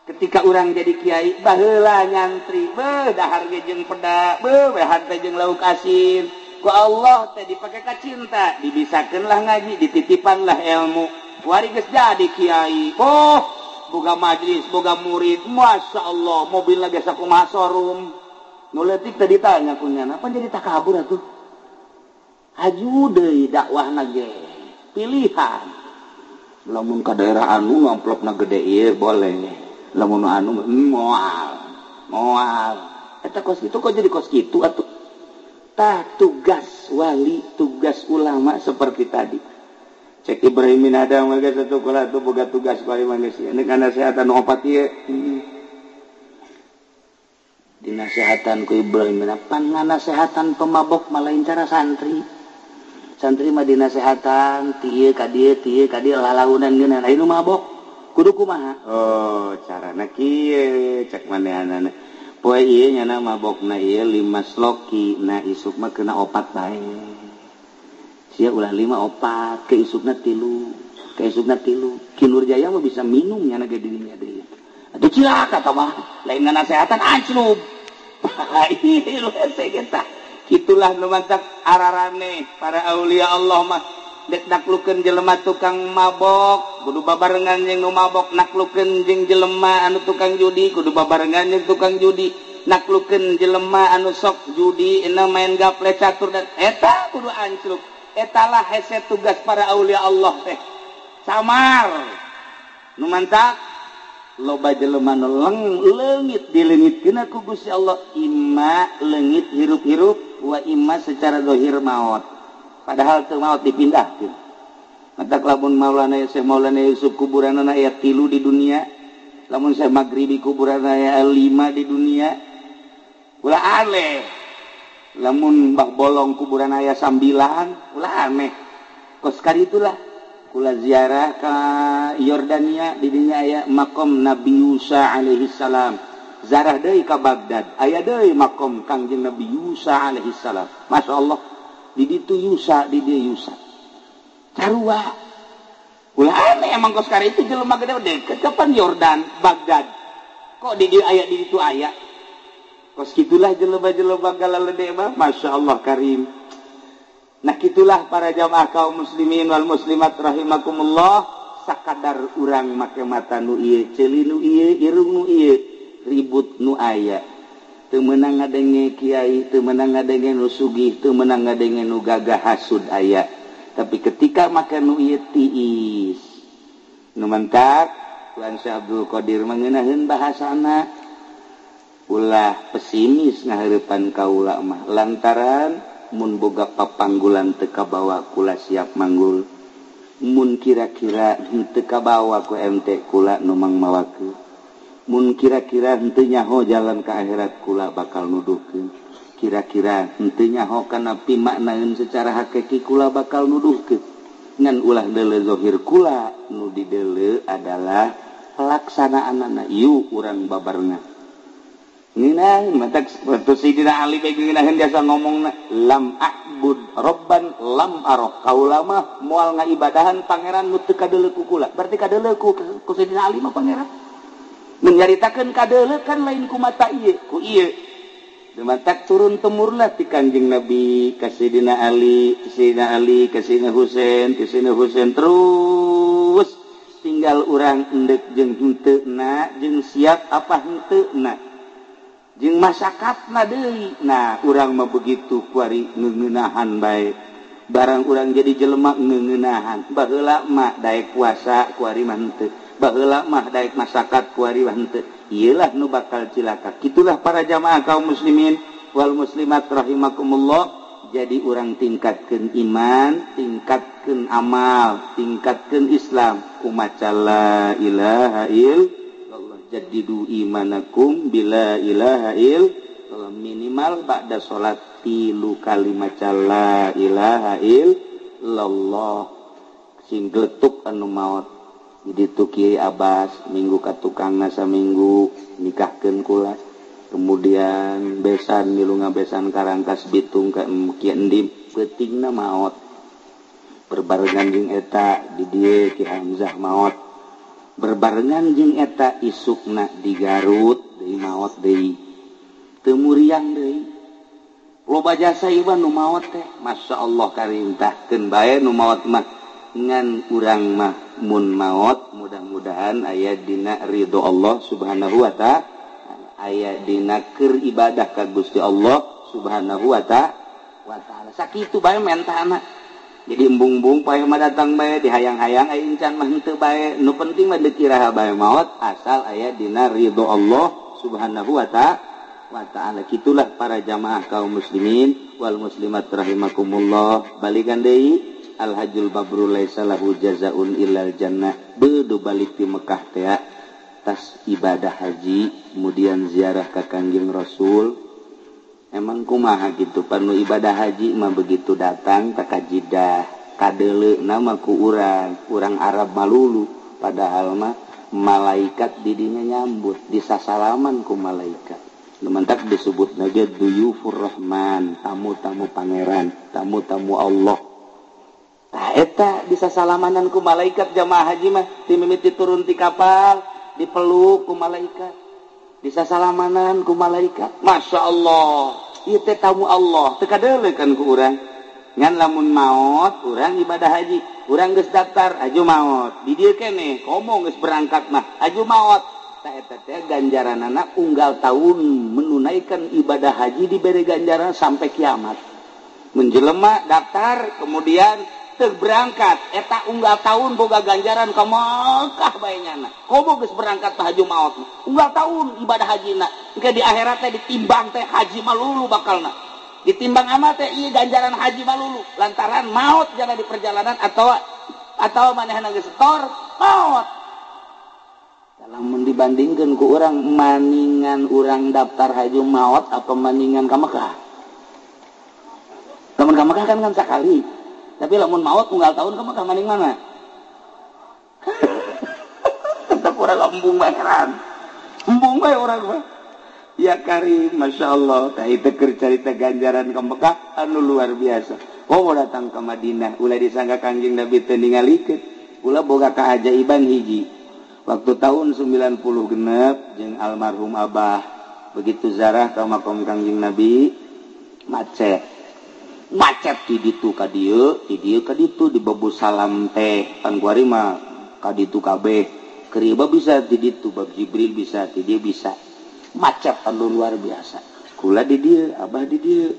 Ketika orang jadi kiai baheula nyantri dahar ge jeung peda wehan teh jeung lauk asin ku Allah teh dipake ka cinta dibisakeunlah ngaji dititipanlah ilmu wari geus jadi kiai boga majlis boga murid masya Allah mobil lagi sakumaha showroom nu leutik teh ditanya kunyana apa jadi takabur atuh haju deui dakwahna ge pilihan lamun ka daerah anu amplopna gede ieu boleh lamun anu moal eta kos kitu kok jadi kos kitu atuh tah tugas wali tugas ulama seperti tadi cek Ibrahim bin Adham mah geus satu kula tuh boga tugas kali manusia neuk nasehatan opat ieu dinasehatan ku Ibrahim bin Adham pan nganasehatan pemabok mah lain cara santri mah dinasehatan ti ieu ka dieu lalaunan geunana anu mabok kudu kumaha carana kieu cek manehanana poe ieu nyana mabokna ieu 5 sloki na isuk mah kena opat bae sia ulah 5 opat ke isukna 3 Kinur Jaya mah bisa minum nyana ge dirinya deui atuh cilaka tah mah lain nganasehatan anclub ieu hese eta kitulah nu mantak ararane para aulia Allah mah dek naklukeun jelema tukang mabok kudu babarengan jeung nu mabok naklukeun jeung jelema anu tukang judi kudu babarengan jeung tukang judi naklukeun jelema anu sok judi ina main gaple catur dan eta kudu ancluk etalah hese tugas para aulia Allah teh samar nu mantak loba jelema nu leungit dileungitkeun ku Gusti Allah imma leungit hirup-hirup wa imma secara zahir maut padahal teu maut dipindahkeun mantak lamun Maulana Syekh Maulana Yusuf kuburanna aya 3 di dunia lamun Syekh Maghribi kuburanna aya 5 di dunia ulah aneh lamun Mbah Bolong kuburan aya 9 ulah aneh kos kari itulah kula ziarah ka Yordania di dinya aya makom Nabi Musa alaihi salam zarah deui ka Baghdad aya deui makom Kangjeng Nabi Musa alaihi salam masyaallah di ditu Yusa di dieu Yusa carua ulah aneh emang kos kari itu jelema gede deket kapan Yordan Baghdad kok di dieu aya di ditu aya kos gitulah jelema-jelema galalede mah masyaallah karim. Nah gitulah para jamaah kaum muslimin wal muslimat rahimakumullah sakadar urang make mata nu ieu ceuli nu ieu irung nu ieu ribut nu aya teu meunang ngadenge kiai teu meunang ngadenge nu sugih teu meunang ngadenge nu gagah hasud aya tapi ketika make nu ieu tiis nu mentak Tuan Syekh Abdul Qadir mengenaheun bahasana ulah pesimis ngahareupan kaula mah lantaran mun boga papanggulan teu kabawa kula siap manggul mun kira-kira henteu kabawa ku MT kula nu mangmawakeun mun kira-kira henteu nyaho jalan ka akhirat kula bakal nuduhkeun kira-kira henteu nyaho kana pimaknaeun secara hakiki kula bakal nuduhkeun ngan ulah deuleu zahir kula nu dideuleu adalah pelaksanaanna ieu urang babarna nina matak waktu Sidina Ali begeungeun biasa ngomongna lam a'bud robban lam arah kaula mah moal ngaibadahan pangeran nu teu kadeuleu ku kula berarti kadeuleu ku Sidina Ali mah pangeran mun nyaritakeun kadeuleu kan lain ku mata ieu ku ieu matak turun temurna ti Kanjeng Nabi ka Sidina Ali ka Sidina Husain terus tinggal urang endek jeung henteuna jeung siap apa henteuna jeung masakatna deui nah urang mah begitu kuari ngeuneunahan bae barang urang jadi jelema ngeuneunahan baheula mah daek puasa kuari mah henteu baheula mah daek masakat kuari mah henteu ieulah nu bakal cilaka kitulah para jamaah kaum muslimin wal muslimat rahimakumullah jadi urang tingkatkeun iman tingkatkeun amal tingkatkeun Islam kumaca la ilaha illallah jadidu imanakum bila ilaha illallah minimal ba'da salat 3 kali maca la ilaha illallah sing gletuk anu maot jadi tu Kiai Abbas minggu ka tukangna saminggu nikahkeun kula kemudian besan milu ngabesan karangkas bitung ka Kiai Endim peutingna maot berbarengan jeung eta di dieu Ki Hamzah maot berbarengan jeung eta isukna di Garut deui maot deui teu muriang deui loba jasa ieu nu maot teh masyaallah karintahkeun bae nu maot mah ngan urang mah mun maot mudah-mudahan aya dina ridho Allah Subhanahu wa taala aya dina keur ibadah ka Gusti Allah Subhanahu wa taala sakitu bae mentana jadi embung-embung paeh mah datang bae dihayang-hayang aya encan mah henteu bae nu penting mah deuk iraha bae maot asal aya dina ridho Allah Subhanahu wa taala kitulah para jamaah kaum muslimin wal muslimat rahimakumullah balikan deui al hajjul mabrur laisa lahu jazaun illal jannah beudu balik ti Mekah teh tas ibadah haji kemudian ziarah ka Kangjeng Rasul emang kumaha gitu panu ibadah haji mah begitu datang tak kajidah kadeuleu nama ku urang Arab malulu padahal mah malaikat di dinya nyambut disasalaman ku malaikat lumantak disebut naga duyufur rahman tamu-tamu pangeran tamu-tamu Allah tah eta disasalaman ku malaikat jamaah haji mah timimiti turun ti kapal dipeluk ku malaikat disasalaman ku malaikat masya Allah ieu teh tamu Allah teu kadeuleu kan ku urang ngan lamun maot urang ibadah haji urang geus daftar aju maot di dieu keneh komo geus berangkat mah aju maot tah eta teh ganjaranana unggal tahun menunaikan ibadah haji diberi ganjaran sampai kiamat mun jelema daftar kemudian teu berangkat eta unggal tahun boga ganjaran ka Mekah bae nyana komo geus berangkat teh haji maot unggal tahun ibadah hajina engke di akhirat teh ditimbang teh haji malulu bakalna ditimbang amat teh ieu ganjaran haji malulu lantaran maot jangan di perjalanan atau manehna geus setor maot lamun dibandingkeun ku urang maningan urang daftar haji maot apa maningan ka Mekah lamun ka Mekah kan sakali tapi lamun maut unggal tahun kamu ke maning mana? Tetap orang embung heran. Embung bae orang mah. Ya karim, masya Allah. Tah itu cerita ganjaran ke Mekah anu luar biasa. Oh mau datang ke Madinah, ulah disangka Kangjeng Nabi teu ningalikeun. Ulah boga keajaiban hiji. Waktu tahun 90 genep jeung almarhum Abah begitu zarah ka makom Kangjeng Nabi macet di ditu ka dieu di ditu di bebu salam teh pan kuari mah kaditu kabeh keriba bisa di ditu bab Jibril bisa di dia bisa macet anu luar biasa kula di dia abah di dia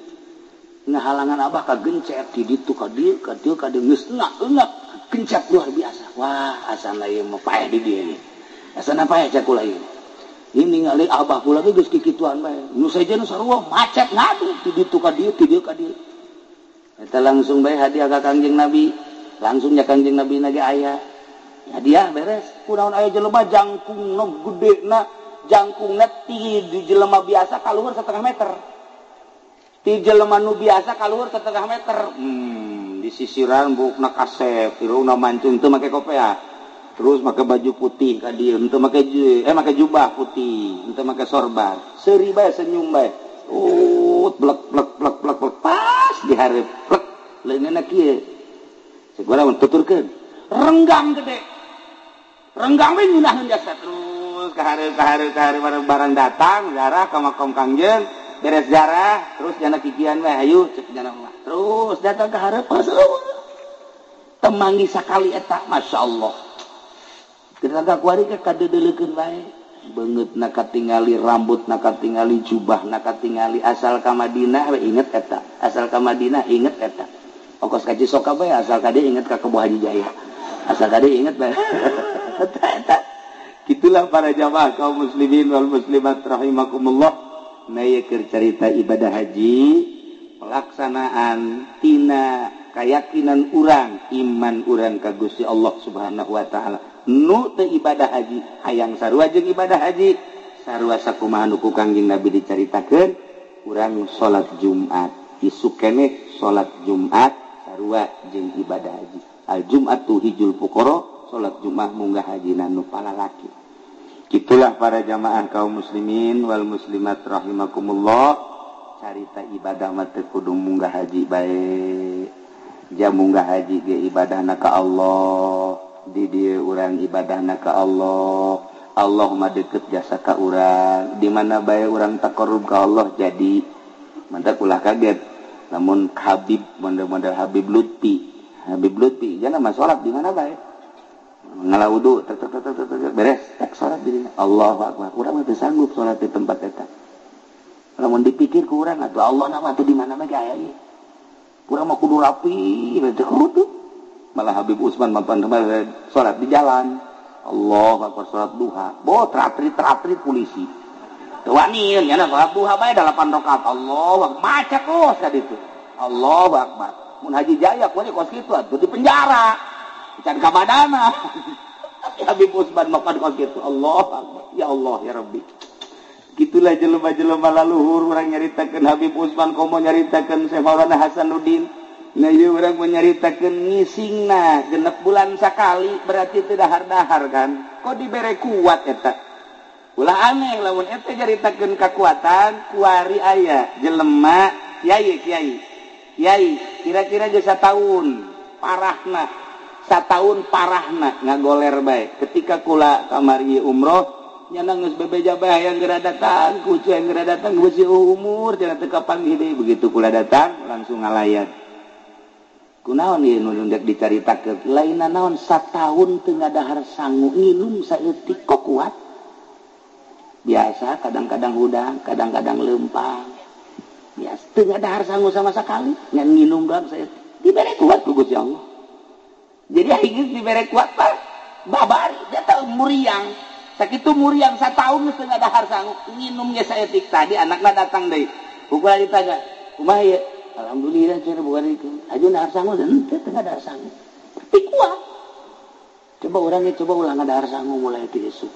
ngahalangan abah kagencet di ditu ka dieu geus enak gencet luar biasa wah asana ieu mah paeh di dia ini asana paeh cak kula ieu ini ningali abah kula ge geus kikituan bae nu saejeuna sarua macet ngadu di ditu ka dieu eta langsung bae hadiah ka Kangjeng Nabi langsung nya Kangjeng Nabi nage aya hadiah beres kunaon aya jelema jangkungna gedena jangkungna ti di jelema biasa kaluhur 1/2 meter ti jelema nu biasa kaluhur 1/2 meter di sisiran bukna kasep irungna mancung teu make kopea terus make baju putih ka dieu teu make jubah putih teu make sorban seuri bae senyum bae blek pas dihareup plek leungeunna kieu segala tuturkeun renggang gede renggang we nyunaheun jasa terus kahareup barang datang zarah ka makom Kangjeng beres zarah terus jana kikian we hayu cek jana mah terus datang ka hareup temanggi sakali eta masyaallah ketika kuari ka kadeuleukeun bae beungeutna katingali rambutna katingali jubahna katingali asal ka Madinah we inget eta asal ka Madinah inget eta ongkos ka Cisoka bae asal ka dieu inget ka Kebo Haji Jaya asal ka dieu inget bae eta gitulah para jamaah kaum muslimin wal muslimat rahimakumullah naya keur carita ibadah haji pelaksanaan tina keyakinan urang iman urang ka Gusti Allah Subhanahu wa taala nu teu ibadah haji hayang sarua jeung ibadah haji sarua sakumaha nu ku Kangjeng Nabi dicaritakeun urang salat Jumat isuk keneh salat Jumat sarua jeung ibadah haji al Jumatu hijul fuqara salat Jumat munggah hajina nu palalaki gitulah para jamaah kaum muslimin wal muslimat rahimakumullah carita ibadah mah teu kudu munggah haji bae jam munggah haji ge ibadahna ka Allah di dieu urang ibadahna ka Allah Allah mah deukeut jasa ka urang di mana bae urang taqarrub ka Allah jadi mantap ulah kaget namun Habib model Habib Lutfi jangan mah salat di mana bae ngalawudu beres tak salat dirinya Allahu akbar urang mah teu sanggup salat di tempat eta lamun dipikir ku urang atuh Allah nama teh di mana mah aya ieu urang mah kudu rapi teh kudu malah Habib Usman mampan salat di jalan Allahu akbar salat duha teratrit polisi teu wani nya salat duha bae 8 rakaat Allahu akbar macet terus ka ditu Allahu akbar mun Haji Jaya kuwi kos kitu atuh di penjara can ka badana Habib Usman makan kos kitu Allahu akbar ya Allah ya Rabbi gitulah jelema-jelema laluhur urang nyaritakeun Habib Usman komo nyaritakeun Syekh Maulana Hasanuddin nah ieu urang nyaritakeun ngisingna 6 bulan sakali berarti teu dahar-dahar kan kok dibere kuat eta ulah aneh lamun eta nyaritakeun kakuatan kuari aya jelema kiai kira-kira geus sataun parahna ngagoler bae ketika kula kamari umroh nyana geus bebeja bae hayang geura datang kucu hayang geura datang geus umur cenah teu kapanggih deui begitu kula datang langsung ngalayan kunaon ieu nu dek dicaritakeun lainna naon sataun teu ngadahar sangu nginum saeutik kok kuat biasa kadang-kadang udang kadang-kadang leumpang biasa teu ngadahar sangu sama sekali ngan nginum doang saeutik dibere kuat ku Gusti Allah jadi aing dibere kuat mah babari dia teu muriang sakitu muriang sataun geus teu ngadahar sangu nginum ge saeutik tadi anakna datang deui ukula ditanya kumaha ieu alhamdulillah cenah bukan itu aja ngadahar sangu dan teu ngadahar sangu tapi kuat coba urang coba ulang ngadahar sangu mulai ti esuk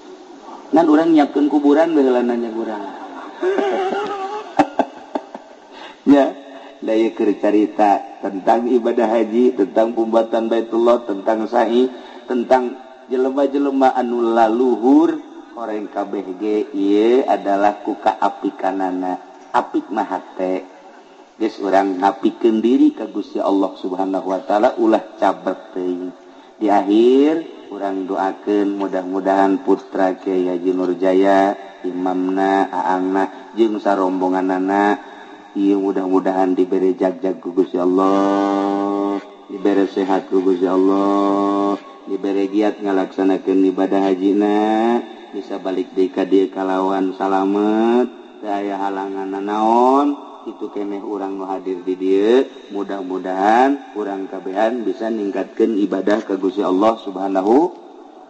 ngan urang nyiapkeun kuburan baheula nanya urang ya daya keur carita tentang ibadah haji tentang pembuatan Baitullah tentang sa'i tentang jelema-jelema anu laluhur horeng kabeh ge ieu adalah ku kaapikanana apik mah hate geus urang ngapikeun diri ka Gusti Allah Subhanahu wa taala ulah cabet teuing di akhir urang doakeun mudah-mudahan putra Kiai Haji Nurjaya imamna aangna jeung sarombonganana ieu mudah-mudahan dibere jag-jag ku Gusti Allah dibere sehat ku Gusti Allah dibere giat ngalaksanakeun ibadah hajina bisa balik deui ka dieu kalawan salamet teu aya halangan naon itu keneh urang nu hadir di dieu mudah-mudahan urang kabehan bisa ningkatkeun ibadah ka Gusti Allah Subhanahu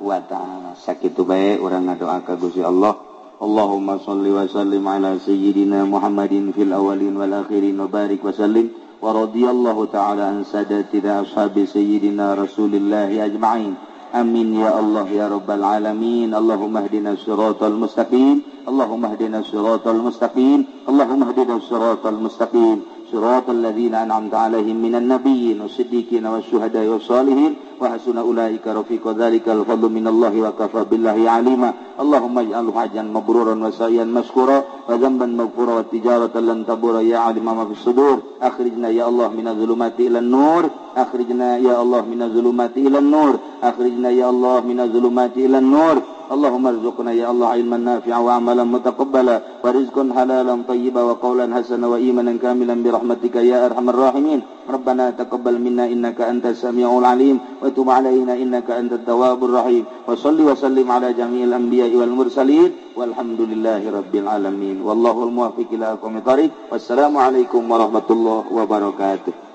wa taala. Sakitu bae urang ngadoa ka Gusti Allah. Allahumma shalli wa sallim ala sayyidina Muhammadin fil awwalin wal akhirin wa barik wa sallim wa radiyallahu ta'ala an sadatina ashabi sayyidina Rasulillah ajma'in. Amin ya Allah ya rabbal alamin. Allahumma hdina siratal mustaqim. Allahumma hdina siratal mustaqim. Allahumma hdina siratal mustaqim. Siratal ladzina an'amta 'alaihim minan nabiyyin wasiddiqin wasyuhada'i wassalihin wa hasuna ulaika rafiqa. Dzalikal fadlu minallahi wa kafa billahi 'alima. Allahumma ij'alhu hajjan mabruran wa sa'yan mashkura wa dhanban maghfura wa tijaratan lan tabura ya 'alima ma fis sudur. Akhrijna ya Allah minadh dhulumati ilan nur. Akhrijna ya Allah minadh dhulumati ilan nur. Akhrijna ya Allah minadh dhulumati ilan nur. Allahumma arzuqna ya Allah ilman nafi'a wa amalan mutaqabbala wa rizqan halalan tayyiban wa qawlan hasana wa imanan kamilan bi rahmatika ya arhamar rahimin. Rabbana taqabbal minna innaka antas samiul alim wa tub alaina innaka antat tawwabur rahim. Wa shalli wa sallim ala jami'il anbiya'i wal mursalin walhamdulillahi rabbil alamin. Wallahu al muwaffiq ila aqwamit thariq. Wassalamu alaikum warahmatullahi wabarakatuh.